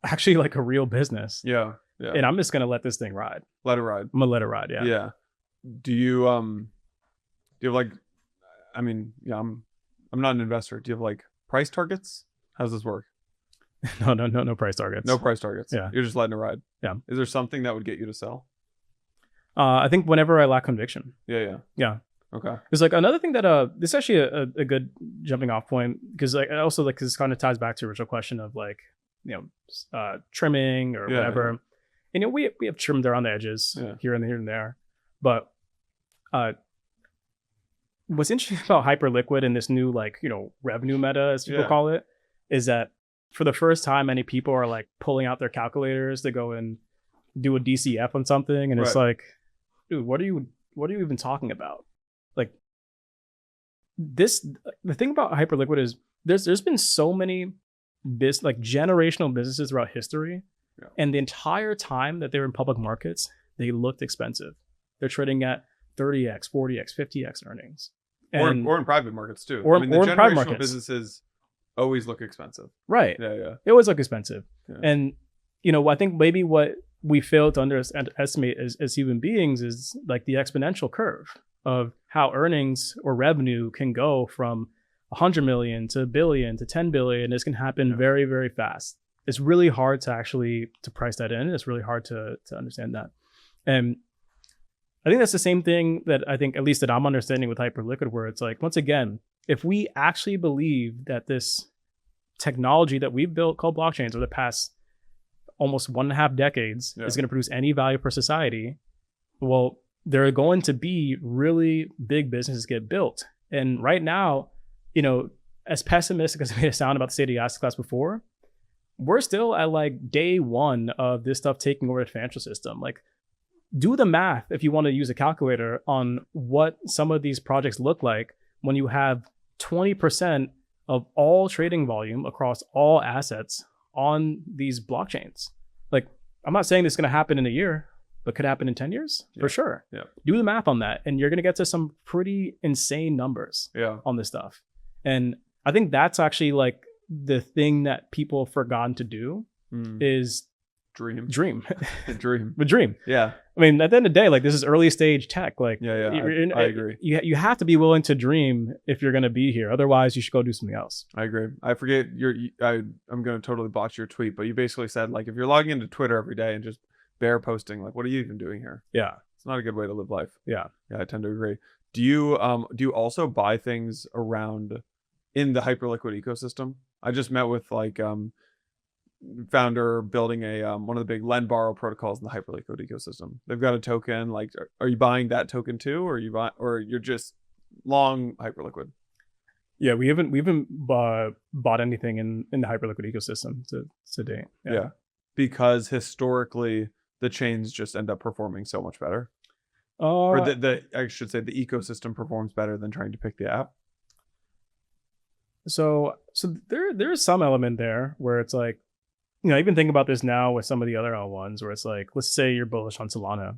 actually like a real business. Yeah. Yeah. And I'm just going to let this thing ride. Let it ride. I'm going to let it ride. Yeah. Yeah. Do you have like, I mean, yeah, I'm not an investor. Do you have like price targets? How does this work? No price targets. No price targets. Yeah. You're just letting it ride. Yeah. Is there something that would get you to sell? I think whenever I lack conviction. Yeah. Okay. There's like another thing that this is actually a good jumping off point, because like I also like this kind of ties back to the original question of like trimming or whatever. Yeah. And we have trimmed around the edges here and there, but what's interesting about Hyperliquid and this new like revenue meta, as people call it, is that for the first time many people are like pulling out their calculators to go and do a DCF on something, and it's like, dude, what are you even talking about? Like the thing about Hyperliquid is there's been so many generational businesses throughout history, and the entire time that they were in public markets, they looked expensive. They're trading at 30x, 40x, 50x earnings, or in private markets too. Or, I mean, the or in private generational markets. businesses always look expensive. Right. Yeah. They always look expensive, Yeah. and I think maybe what we fail to underestimate as human beings is like the exponential curve of how earnings or revenue can go from 100 million to a billion to 10 billion. This can happen very, very fast. It's really hard to price that in. It's really hard to understand that. And I think that's the same thing that I think, at least that I'm understanding with Hyperliquid, where it's like, once again, if we actually believe that this technology that we've built called blockchains over the past almost 1.5 decades is going to produce any value for society, well, there are going to be really big businesses get built. And right now, as pessimistic as I made it sound about the state of the asset class before, we're still at like day one of this stuff taking over the financial system. Like, do the math if you want to use a calculator on what some of these projects look like when you have 20% of all trading volume across all assets on these blockchains. Like, I'm not saying this is going to happen in a year, but could happen in 10 years for sure. Yeah. Do the math on that, and you're going to get to some pretty insane numbers on this stuff. And I think that's actually like the thing that people have forgotten to do is dream. Dream. Yeah. I mean, at the end of the day, like, this is early stage tech. Like, I agree. You have to be willing to dream if you're going to be here. Otherwise, you should go do something else. I agree. I forget I'm going to totally botch your tweet, but you basically said, like, if you're logging into Twitter every day and just bear posting, like, what are you even doing here? Yeah. It's not a good way to live life. Yeah. Yeah, I tend to agree. Do you also buy things around in the Hyperliquid ecosystem? I just met with like founder building a one of the big lend borrow protocols in the Hyperliquid ecosystem. They've got a token. Like, are you buying that token too, or you're just long Hyperliquid? Yeah, we haven't bought anything in the Hyperliquid ecosystem to date. Yeah, because historically the chains just end up performing so much better. Or I should say the ecosystem performs better than trying to pick the app. So there is some element there where it's like, even think about this now with some of the other L1s where it's like, let's say you're bullish on Solana.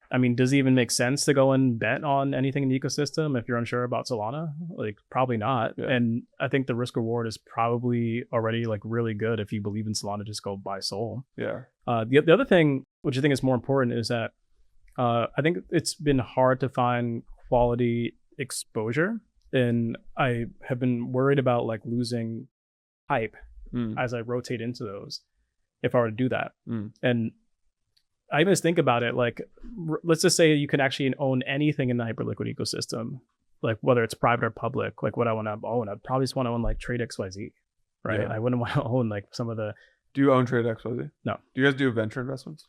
I mean, does it even make sense to go and bet on anything in the ecosystem if you're unsure about Solana? Like, probably not. Yeah. And I think the risk reward is probably already like really good if you believe in Solana, just go buy Sol. Yeah. The other thing, which I think is more important, is that I think it's been hard to find quality exposure. And I have been worried about like losing hype as I rotate into those if I were to do that. And I even think about it, like, let's just say you can actually own anything in the Hyperliquid ecosystem, like whether it's private or public. Like, what I want to own, I'd probably just want to own like Trade XYZ, right? Yeah. I wouldn't want to own like some of the. Do you own Trade XYZ? No. Do you guys do venture investments?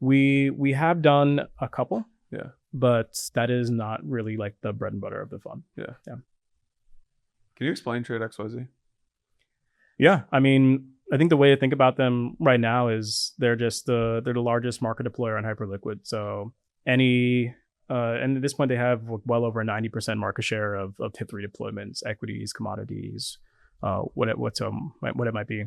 We have done a couple. Yeah. But that is not really like the bread and butter of the fund. Yeah. Can you explain Trade XYZ? Yeah, I mean, I think the way to think about them right now is they're the largest market deployer on Hyperliquid. So and at this point they have well over a 90% market share of HIP-3 deployments, equities, commodities, what it might be.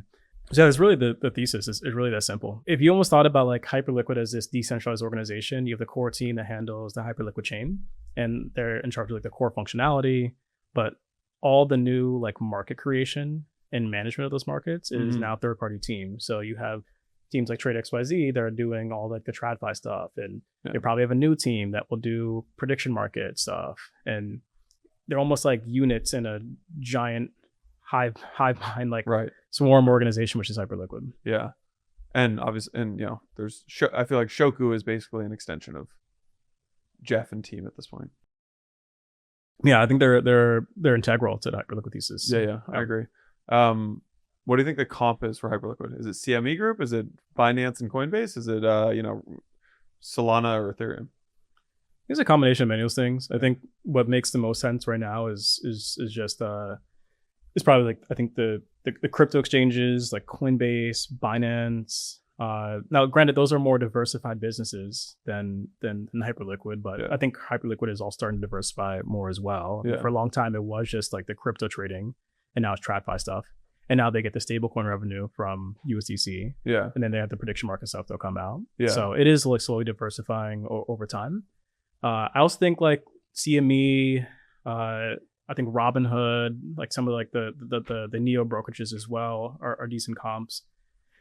So it's really the thesis is really that simple. If you almost thought about like Hyperliquid as this decentralized organization, you have the core team that handles the Hyperliquid chain, and they're in charge of like the core functionality, but all the new like market creation and management of those markets is now third-party teams. So you have teams like Trade XYZ that are doing all like the TradFi stuff, and they probably have a new team that will do prediction market stuff, and they're almost like units in a giant hive mind like swarm organization, which is Hyperliquid. Yeah, and obviously, and you know, I feel like Shoku is basically an extension of Jeff and team at this point. Yeah, I think they're integral to the Hyperliquid thesis. Yeah, I agree. What do you think the comp is for Hyperliquid? Is it CME Group? Is it Binance and Coinbase? Is it Solana or Ethereum? It's a combination of many of those things. I think what makes the most sense right now is just it's probably like, I think the crypto exchanges like Coinbase, Binance. Now, granted, those are more diversified businesses than Hyperliquid, but I think Hyperliquid is all starting to diversify more as well. For a long time, it was just like the crypto trading, and now it's TradFi stuff. And now they get the stablecoin revenue from USDC. Yeah. And then they have the prediction market stuff that'll come out. Yeah. So it is like slowly diversifying over time. I also think like CME, I think Robinhood, like some of like the neo brokerages as well are decent comps.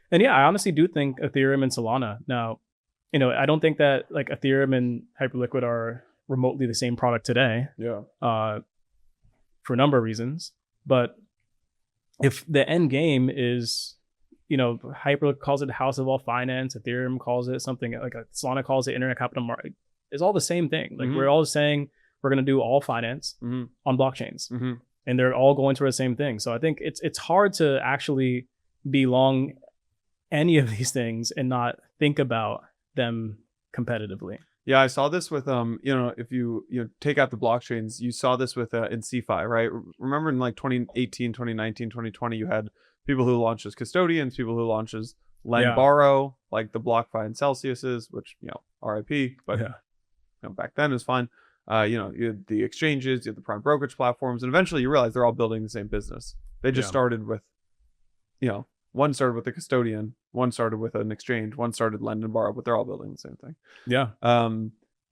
And yeah, I honestly do think Ethereum and Solana. Now, you know, I don't think that like Ethereum and Hyperliquid are remotely the same product today. Yeah. For a number of reasons, but if the end game is, you know, Hyperliquid calls it the house of all finance, Ethereum calls it something like Solana calls it internet capital market, it's all the same thing. Like we're all saying we're going to do all finance on blockchains, and they're all going toward the same thing. So I think it's hard to actually be long any of these things and not think about them competitively. Yeah, I saw this with if you take out the blockchains, you saw this with in CeFi, right? Remember in like 2018, 2019, 2020, you had people who launched as custodians, people who launched as lend borrow, like the BlockFi and Celsius's, which RIP, but back then it was fine. You had the exchanges, you had the prime brokerage platforms, and eventually you realize they're all building the same business. They just started with, one started with a custodian, one started with an exchange, one started lend and borrow, but they're all building the same thing. Yeah.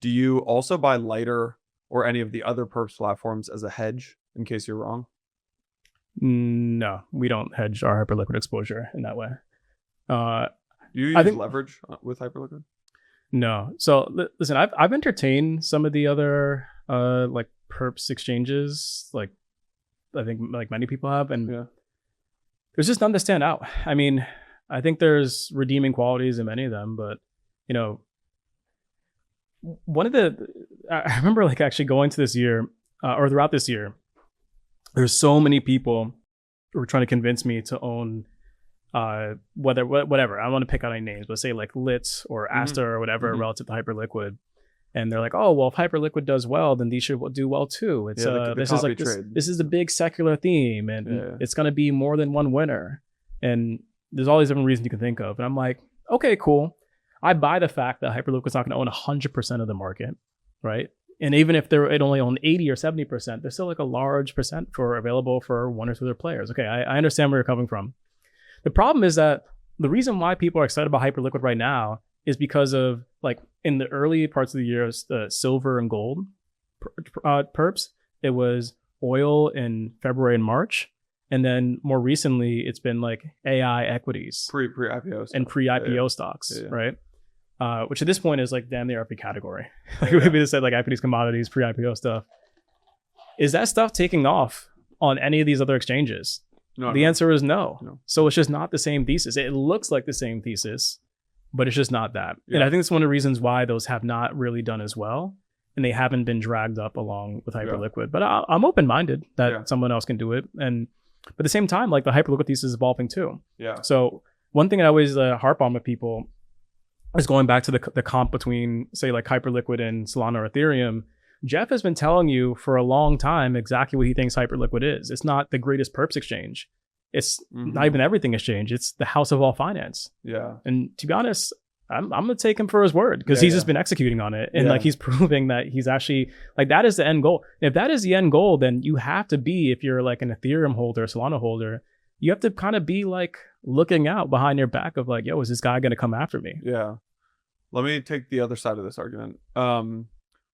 Do you also buy Lighter or any of the other perps platforms as a hedge in case you're wrong? No, we don't hedge our Hyperliquid exposure in that way. Do you use leverage with Hyperliquid? No. So listen, I've entertained some of the other like perps exchanges, like I think like many people have, and there's just none that stand out. I mean, I think there's redeeming qualities in many of them, but one of I remember like actually going to this year or throughout this year, there's so many people who were trying to convince me to own whatever. I don't want to pick out any names, but say like Litz or Asta or whatever relative to Hyperliquid. And they're like, oh, well, if Hyperliquid does well, then these should do well too. It's this is the big secular theme, and it's going to be more than one winner. And there's all these different reasons you can think of. And I'm like, okay, cool. I buy the fact that Hyperliquid's not going to own 100% of the market, right? And even if it only owned 80 or 70%, there's still like a large percent available for one or two other players. Okay, I understand where you're coming from. The problem is that the reason why people are excited about Hyperliquid right now is because of like in the early parts of the year, the silver and gold perps, it was oil in February and March. And then more recently, it's been like AI equities. Pre-IPO stuff. And pre-IPO stocks, right? Which at this point is like damn near every category. Like we just said like equities, commodities, pre-IPO stuff. Is that stuff taking off on any of these other exchanges? No, the answer is no. So it's just not the same thesis. It looks like the same thesis, but it's just not that. And I think it's one of the reasons why those have not really done as well, and they haven't been dragged up along with Hyperliquid. But I'm open-minded that someone else can do it. But at the same time, like the Hyperliquid thesis is evolving too. Yeah. So one thing I always harp on with people is going back to the comp between, say, like Hyperliquid and Solana or Ethereum. Jeff has been telling you for a long time exactly what he thinks Hyperliquid is. It's not the greatest perps exchange. It's not even everything exchange. It's the house of all finance. Yeah. And to be honest, I'm gonna take him for his word because he's just been executing on it, and like he's proving that he's actually like that is the end goal. If that is the end goal, then you have to be, if you're like an Ethereum holder, Solana holder, you have to kind of be like looking out behind your back of like, yo, is this guy gonna come after me? Yeah. Let me take the other side of this argument.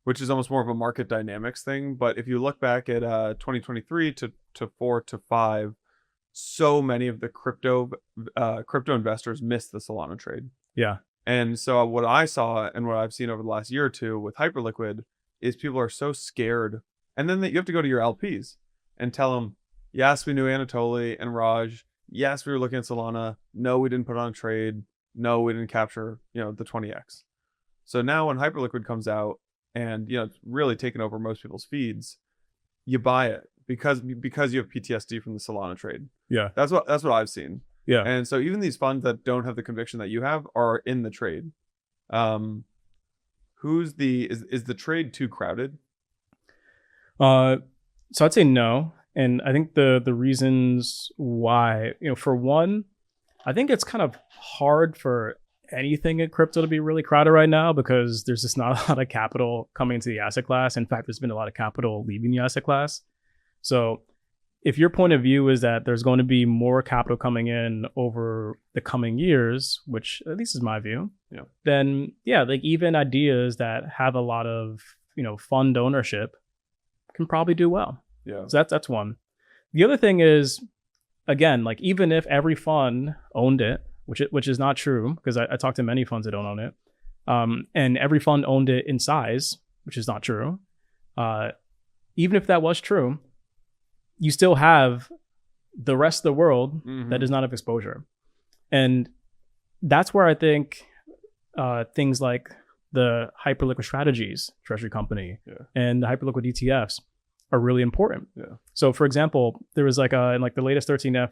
which is almost more of a market dynamics thing. But if you look back at 2023 to 4 to 5, so many of the crypto investors missed the Solana trade. Yeah. And so what I saw and what I've seen over the last year or two with Hyperliquid is people are so scared. And then you have to go to your LPs and tell them, yes, we knew Anatoly and Raj. Yes, we were looking at Solana. No, we didn't put on a trade. No, we didn't capture, the 20x. So now when Hyperliquid comes out and, it's really taken over most people's feeds, you buy it because you have PTSD from the Solana trade. Yeah. That's what I've seen. Yeah. And so even these funds that don't have the conviction that you have are in the trade. Is the trade too crowded? So I'd say no. And I think the reasons why, for one, I think it's kind of hard for anything in crypto to be really crowded right now because there's just not a lot of capital coming into the asset class. In fact, there's been a lot of capital leaving the asset class. So if your point of view is that there's going to be more capital coming in over the coming years, which at least is my view, then like even ideas that have a lot of, fund ownership can probably do well. Yeah. So that's one. The other thing is, again, like even if every fund owned it, which is not true because I talked to many funds that don't own it, and every fund owned it in size, which is not true. Even if that was true, you still have the rest of the world that does not have exposure. And that's where I think things like the Hyperliquid Strategies Treasury Company and the Hyperliquid ETFs are really important. Yeah. So for example, there was in the latest 13F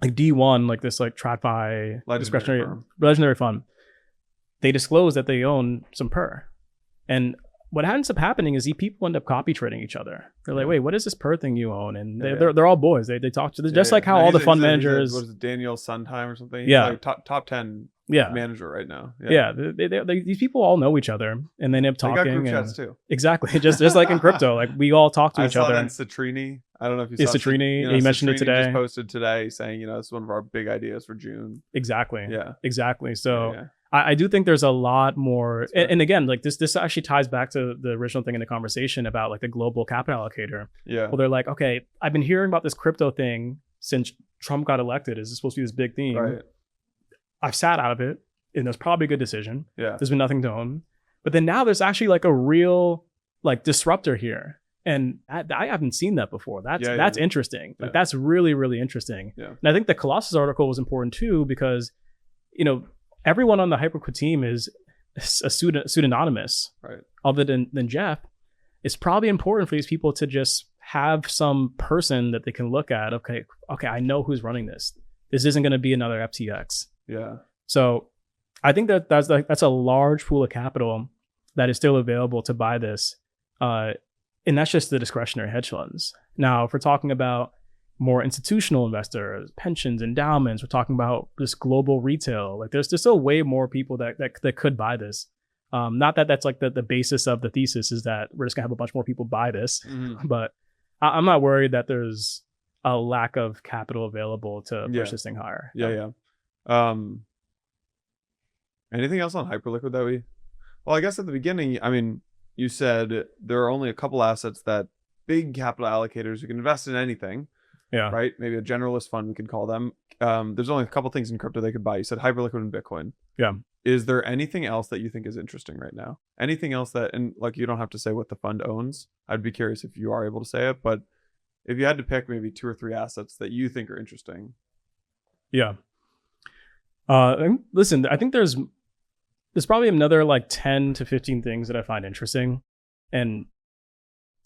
like D1, like this like TradFi discretionary legendary fund, they disclosed that they own some PER. And what ends up happening is people end up copy trading each other. They're like, wait, what is this PER thing you own? And they're all boys. They talk to just like how all the fund managers. What is it, Daniel Suntime or something? Yeah. He's like top 10 manager right now. Yeah. These people all know each other and they end up talking. They got group chats too. Exactly. just like in crypto, like we all talk to each other. And Citrini. I don't know if you saw Citrini. He mentioned it today. Just posted today saying, it's one of our big ideas for June. Exactly. Yeah. Exactly. So I do think there's a lot more. And again, like this actually ties back to the original thing in the conversation about like the global capital allocator. Yeah. Well, they're like, okay, I've been hearing about this crypto thing since Trump got elected. Is this supposed to be this big theme? Right. I've sat out of it, and it was probably a good decision. Yeah. There's been nothing to own. But then now there's actually like a real like disruptor here. And I haven't seen that before. That's interesting. Like that's really, really interesting. Yeah. And I think the Colossus article was important too, because, everyone on the Hyperliquid team is a pseudonymous, right? Other than Jeff. It's probably important for these people to just have some person that they can look at. Okay, I know who's running this. This isn't going to be another FTX. Yeah. So I think that's a large pool of capital that is still available to buy this. And that's just the discretionary hedge funds. Now, if we're talking about more institutional investors, pensions, endowments, we're talking about this global retail. Like there's still way more people that could buy this. Not that that's like the basis of the thesis is that we're just gonna have a bunch more people buy this, but I'm not worried that there's a lack of capital available to push this thing higher. Yeah. Anything else on Hyperliquid that well, I guess at the beginning, I mean, you said there are only a couple assets that big capital allocators who can invest in anything. Yeah. Right. Maybe a generalist fund, we could call them. There's only a couple things in crypto they could buy. You said Hyperliquid and Bitcoin. Yeah. Is there anything else that you think is interesting right now? Anything else that, and like you don't have to say what the fund owns. I'd be curious if you are able to say it, but if you had to pick maybe 2 or 3 assets that you think are interesting. Yeah. Listen, I think there's probably another like 10 to 15 things that I find interesting. And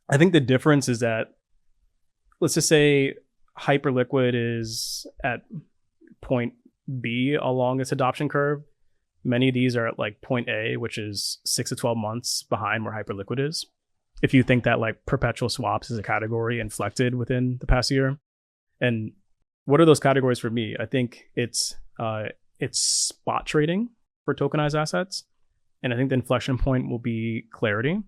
I think the difference is that, let's just say Hyperliquid is at point B along its adoption curve. Many of these are at like point A, which is 6 to 12 months behind where Hyperliquid is. If you think that like perpetual swaps as a category inflected within the past year. And what are those categories for me? I think it's spot trading for tokenized assets. And I think the inflection point will be clarity.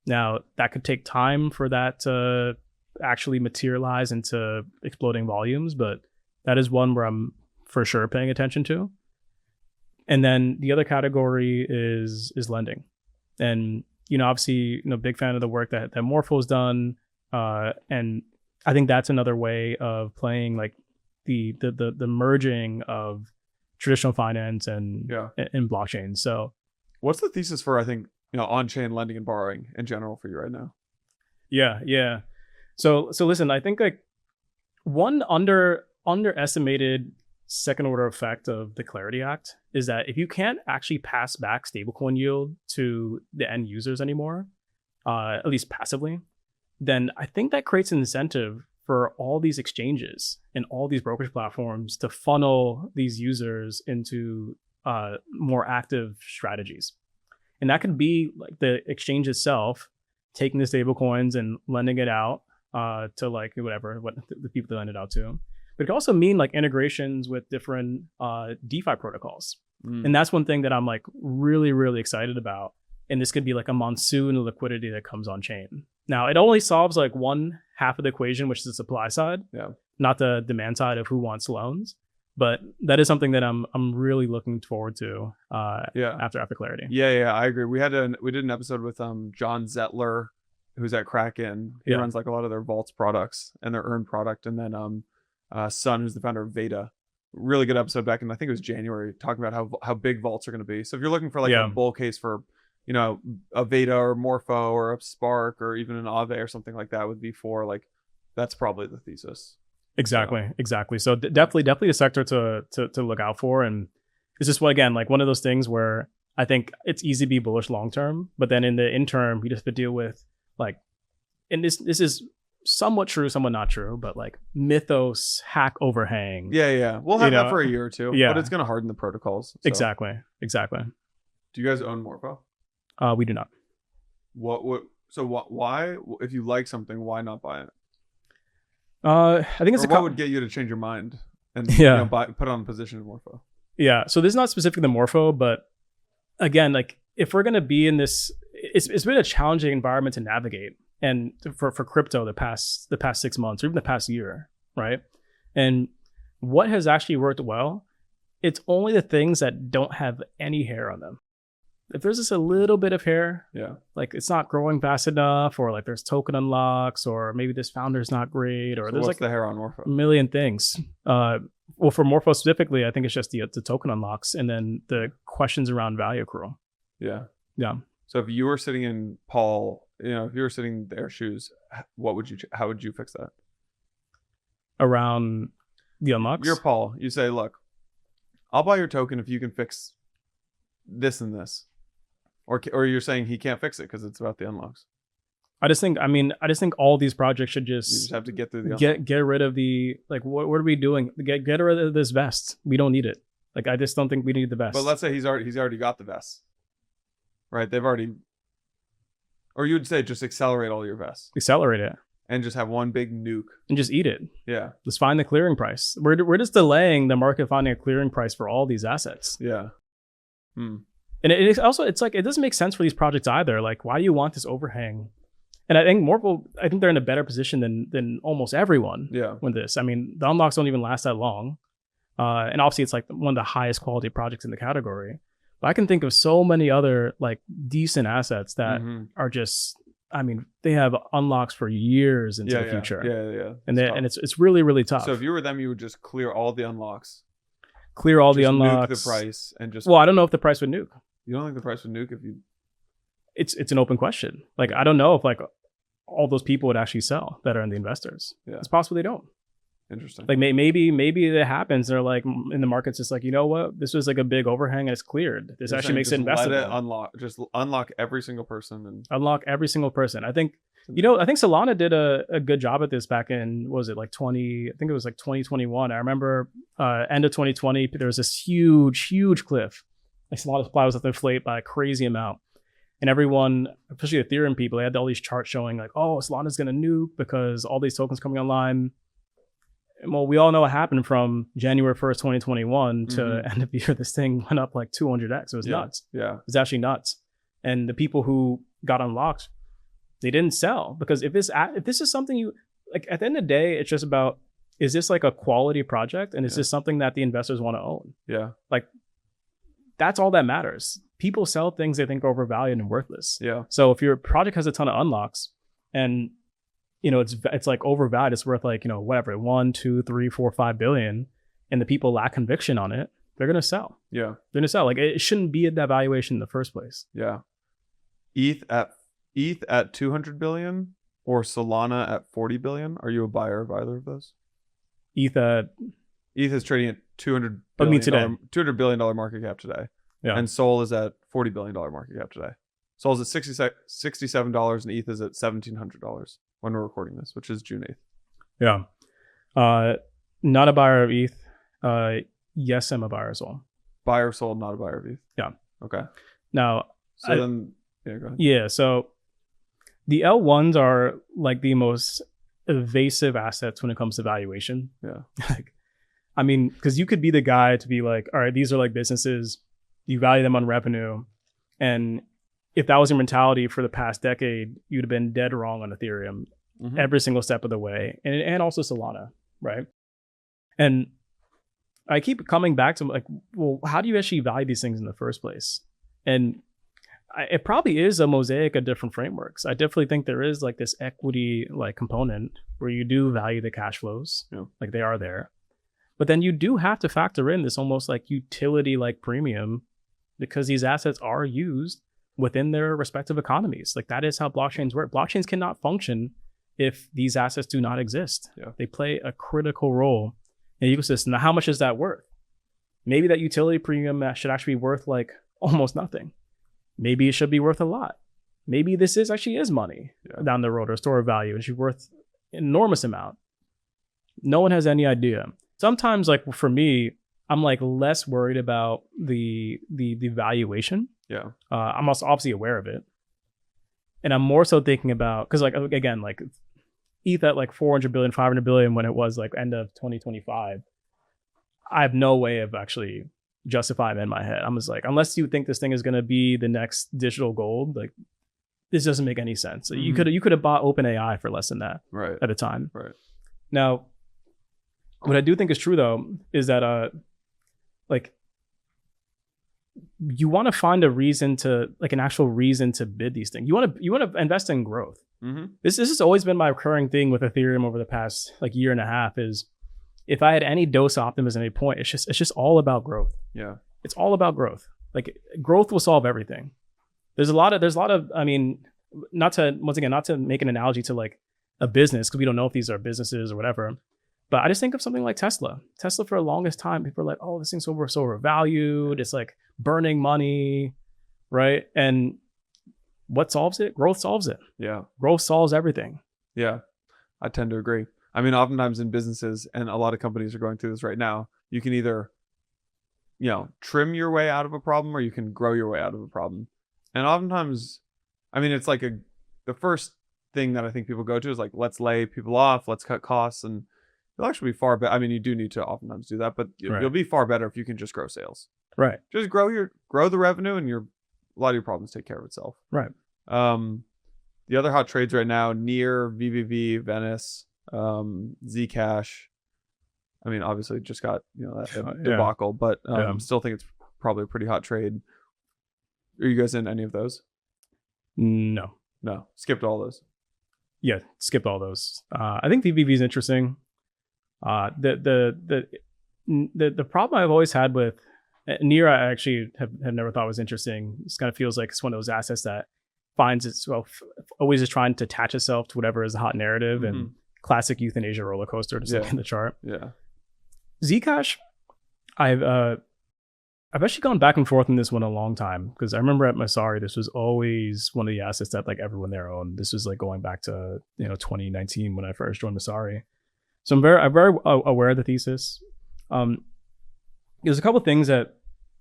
Now, that could take time for that to actually materialize into exploding volumes, but that is one where I'm for sure paying attention to. And then the other category is lending. And Obviously, big fan of the work that Morpho's done. And I think that's another way of playing like the merging of traditional finance and blockchain. So what's the thesis for, I think, on-chain lending and borrowing in general for you right now? Yeah. So listen, I think like one underestimated second order effect of the Clarity Act is that if you can't actually pass back stablecoin yield to the end users anymore, at least passively, then I think that creates an incentive for all these exchanges and all these brokerage platforms to funnel these users into more active strategies. And that could be like the exchange itself taking the stable coins and lending it out to like what the people they lend it out to. But it could also mean like integrations with different DeFi protocols. And that's one thing that I'm like really, really excited about. And this could be like a monsoon of liquidity that comes on chain. Now, it only solves like one half of the equation, which is the supply side, not the demand side of who wants loans. But that is something that I'm really looking forward to after Clarity. Yeah, I agree. We did an episode with John Zettler, who's at Kraken. He runs like a lot of their vaults products and their earn product, and then Sun, who's the founder of Veda. Really good episode back in, I think it was January, talking about how big vaults are going to be. So if you're looking for like a bull case for a Veda or Morpho or a Spark or even an Aave or something like that, would be for like, that's probably the thesis. Exactly. So definitely a sector to look out for. And it's just one of those things where I think it's easy to be bullish long term, but then in the interim, we just have to deal with like, and this is somewhat true, somewhat not true, but like Mythos hack overhang. Yeah. We'll have that for a year or two, but it's going to harden the protocols. So. Exactly. Do you guys own Morpho? We do not. Why, if you like something, why not buy it? I think it's what would get you to change your mind and put on a position in Morpho? Yeah. So this is not specific to Morpho, but again, like if we're going to be in this, it's been a challenging environment to navigate, and for crypto the past 6 months or even the past year, right? And what has actually worked well, it's only the things that don't have any hair on them. If there's just a little bit of hair, like it's not growing fast enough, or like there's token unlocks, or maybe this founder's not great, or there's what's like the hair on Morpho? A million things. Well, for Morpho specifically, I think it's just the token unlocks and then the questions around value accrual. Yeah. So if you were sitting in Paul, if you were sitting in their shoes, how would you fix that? Around the unlocks? You're Paul. You say, look, I'll buy your token if you can fix this and this. Or you're saying he can't fix it because it's about the unlocks. I just think all these projects should just, you just have to get through the get rid of the, like, what are we doing? Get rid of this vest. We don't need it. Like, I just don't think we need the vest. But let's say he's already got the vests, right? They've already, or you would say just accelerate all your vests. Accelerate it. And just have one big nuke. And just eat it. Yeah. Just find the clearing price. We're just delaying the market finding a clearing price for all these assets. Yeah. And it also, it's like, it doesn't make sense for these projects either. Like, why do you want this overhang? And I think they're in a better position than almost everyone with this. I mean, the unlocks don't even last that long. And obviously it's like one of the highest quality projects in the category. But I can think of so many other like decent assets that are just, I mean, they have unlocks for years into the future. Yeah. And it's really, really tough. So if you were them, you would just clear all the unlocks. Clear all the unlocks. Nuke the price and just. Well, I don't know if the price would nuke. You don't think the price would nuke if you? It's an open question. Like, I don't know if like all those people would actually sell that are in the investors. Yeah. It's possible they don't. Interesting. Like maybe it happens. They're like in the market's just like, you know what? This was like a big overhang and it's cleared. This actually makes it investable. Let it unlock every single person and unlock every single person. I think Solana did a good job at this back in, what was it, like 2021. I remember end of 2020, there was this huge cliff. Like Solana supply was at the inflate by a crazy amount. And everyone, especially Ethereum people, they had all these charts showing like, oh, Solana's going to nuke because all these tokens coming online. And well, we all know what happened from January 1st, 2021 to end of the year. This thing went up like 200x. It was nuts. Yeah. It was actually nuts. And the people who got unlocked, they didn't sell because if this is something you like, at the end of the day, it's just about, is this like a quality project? And is this something that the investors want to own? Yeah. Like, that's all that matters. people sell things they think are overvalued and worthless. Yeah. So if your project has a ton of unlocks and it's like overvalued, it's worth like, whatever, 1, 2, 3, 4, 5 billion, and the people lack conviction on it, they're gonna sell. Yeah. They're gonna sell. Like it shouldn't be at that valuation in the first place. Yeah. ETH at 200 billion or Solana at 40 billion. Are you a buyer of either of those? ETH is trading at $200 billion market cap today. Yeah. And Sol is at $40 billion market cap today. Sol's at $67 and ETH is at $1,700 when we're recording this, which is June 8th. Yeah. Not a buyer of ETH. Yes, I'm a buyer of Sol. Buyer of Sol, not a buyer of ETH. Yeah. Okay. Now, so then, yeah, go ahead. Yeah. So the L1s are like the most evasive assets when it comes to valuation. Yeah. Like, I mean, because you could be the guy to be like, all right, these are like businesses, you value them on revenue. And if that was your mentality for the past decade, you'd have been dead wrong on Ethereum every single step of the way. And also Solana, right? And I keep coming back to like, well, how do you actually value these things in the first place? And it probably is a mosaic of different frameworks. I definitely think there is like this equity like component where you do value the cash flows, like they are there. But then you do have to factor in this almost like utility like premium because these assets are used within their respective economies. Like that is how blockchains work. Blockchains cannot function if these assets do not exist. Yeah. They play a critical role in the ecosystem. Now, how much is that worth? Maybe that utility premium should actually be worth like almost nothing. Maybe it should be worth a lot. Maybe this actually is money down the road or store of value. It should be worth an enormous amount. No one has any idea. Sometimes, like for me, I'm like less worried about the valuation. Yeah. I'm also obviously aware of it. And I'm more so thinking about, because like, again, like ETH at like 400 billion, 500 billion when it was like end of 2025, I have no way of actually justifying it in my head. I'm just like, unless you think this thing is going to be the next digital gold, like this doesn't make any sense. So you could have bought OpenAI for less than that at the time. Right. Now, what I do think is true though, is that like you want to find a reason to like an actual reason to bid these things. You want to invest in growth. This has always been my recurring thing with Ethereum over the past like year and a half is if I had any dose of optimism at any point, it's just all about growth. Yeah. It's all about growth. Like growth will solve everything. There's a lot of, I mean, not to make an analogy to like a business, because we don't know if these are businesses or whatever. But I just think of something like Tesla. Tesla for the longest time, people are like, oh, this thing's so overvalued. It's like burning money, right? And what solves it? Growth solves it. Yeah. Growth solves everything. Yeah. I tend to agree. I mean, oftentimes in businesses, and a lot of companies are going through this right now, you can either, trim your way out of a problem or you can grow your way out of a problem. And oftentimes, I mean, it's like the first thing that I think people go to is like, let's lay people off, let's cut costs, and you'll actually be far better. I mean, you do need to oftentimes do that, but you'll be far better if you can just grow sales. Right. Just grow the revenue, and a lot of your problems take care of itself. Right. The other hot trades right now: Near, VVV, Venice, Zcash. I mean, obviously, just got that debacle, but still think it's probably a pretty hot trade. Are you guys in any of those? No. Skipped all those. Yeah, skipped all those. I think VVV is interesting. The problem I've always had with Near, I actually have never thought was interesting. It kind of feels like it's one of those assets that finds itself always just trying to attach itself to whatever is the hot narrative and classic euthanasia roller coaster to look in the chart. Yeah. Zcash, I've actually gone back and forth on this one a long time because I remember at Masari, this was always one of the assets that like everyone there owned. This was like going back to 2019 when I first joined Masari. So I'm very aware of the thesis. There's a couple of things that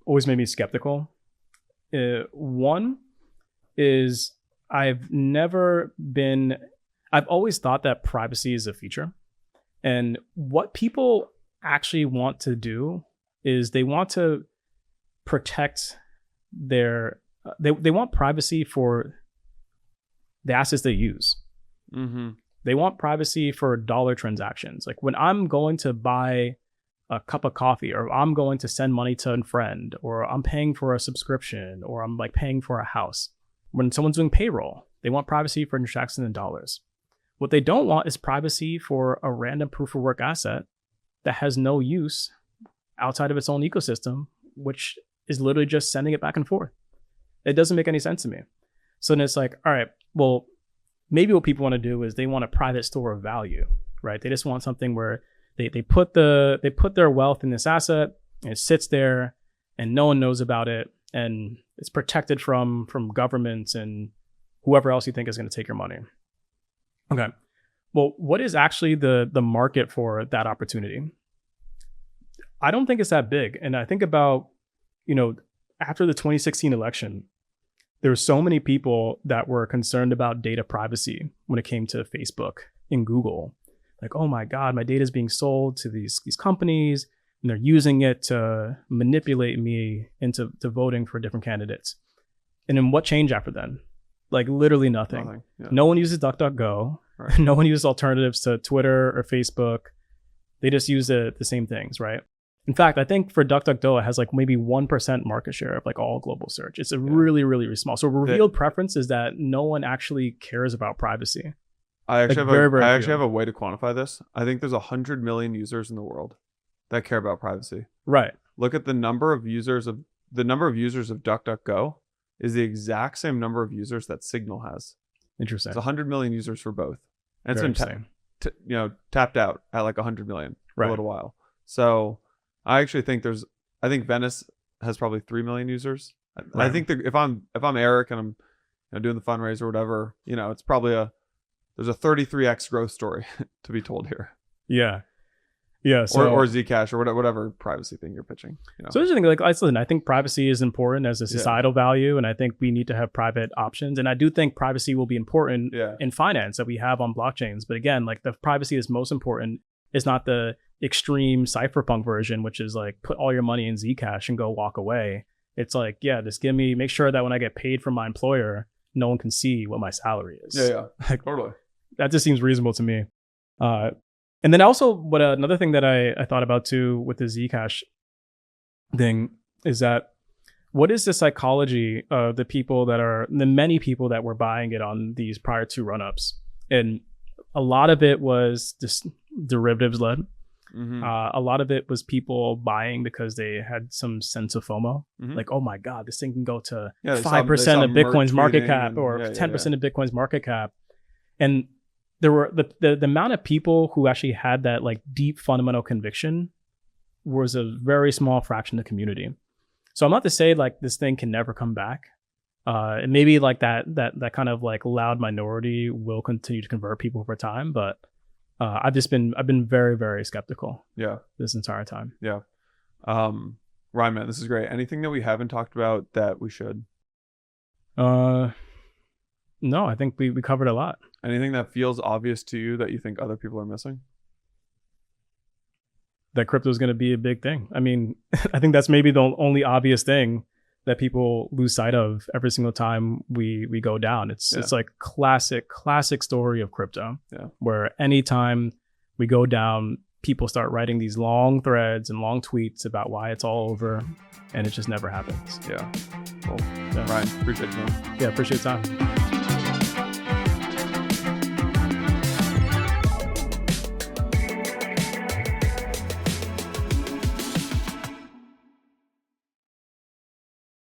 always made me skeptical. One is I've always thought that privacy is a feature. And what people actually want to do is they want to protect they want privacy for the assets they use. They want privacy for dollar transactions. Like when I'm going to buy a cup of coffee, or I'm going to send money to a friend, or I'm paying for a subscription, or I'm like paying for a house. When someone's doing payroll, they want privacy for transactions in dollars. What they don't want is privacy for a random proof of work asset that has no use outside of its own ecosystem, which is literally just sending it back and forth. It doesn't make any sense to me. So then it's like, all right, well, maybe what people want to do is they want a private store of value, right? They just want something where they put their wealth in this asset, and it sits there and no one knows about it, and it's protected from governments and whoever else you think is going to take your money. Okay. Well, what is actually the market for that opportunity? I don't think it's that big. And I think about, after the 2016 election, there were so many people that were concerned about data privacy when it came to Facebook and Google. Like, oh my God, my data is being sold to these companies, and they're using it to manipulate me into voting for different candidates. And then what changed after then? Like literally nothing. Yeah. No one uses DuckDuckGo. Right. No one uses alternatives to Twitter or Facebook. They just use the same things, right? In fact, I think for DuckDuckGo, it has like maybe 1% market share of like all global search. It's really, really, really small. So revealed preference is that no one actually cares about privacy. I actually have a way to quantify this. I think there's 100 million users in the world that care about privacy. Right. Look at the number of users of DuckDuckGo is the exact same number of users that Signal has. Interesting. It's 100 million users for both. And it's been tapped out at like 100 million for a little while. So I actually think I think Venice has probably 3 million users. Right. I think if I'm Eric and I'm doing the fundraiser or whatever, it's probably there's a 33x growth story to be told here. Yeah. Yeah. So, or Zcash or whatever privacy thing you're pitching. So there's the thing, listen, I think privacy is important as a societal value, and I think we need to have private options. And I do think privacy will be important in finance that we have on blockchains. But again, like the privacy is most important is not the extreme cypherpunk version, which is like put all your money in Zcash and go walk away. It's like, just make sure that when I get paid from my employer, no one can see what my salary is. Yeah. Like, totally. That just seems reasonable to me. And then also another thing that I thought about too with the Zcash thing is that what is the psychology of the many people that were buying it on these prior two run-ups? And a lot of it was just derivatives led. Mm-hmm. A lot of it was people buying because they had some sense of FOMO. Mm-hmm. Like, oh my God, this thing can go to 5% of Bitcoin's market cap or 10% of Bitcoin's market cap. And there were the amount of people who actually had that like deep fundamental conviction was a very small fraction of the community. So I'm not to say like this thing can never come back. And maybe like that kind of like loud minority will continue to convert people over time, but I've been very, very skeptical. This entire time. Ryan, man, this is great. Anything that we haven't talked about that we should? No, I think we covered a lot. Anything that feels obvious to you that you think other people are missing? That crypto is going to be a big thing. I mean, I think that's maybe the only obvious thing that people lose sight of every single time we go down. It's like classic story of crypto. Where anytime we go down, people start writing these long threads and long tweets about why it's all over, and it just never happens. Cool. Ryan, appreciate you, man. Appreciate the time.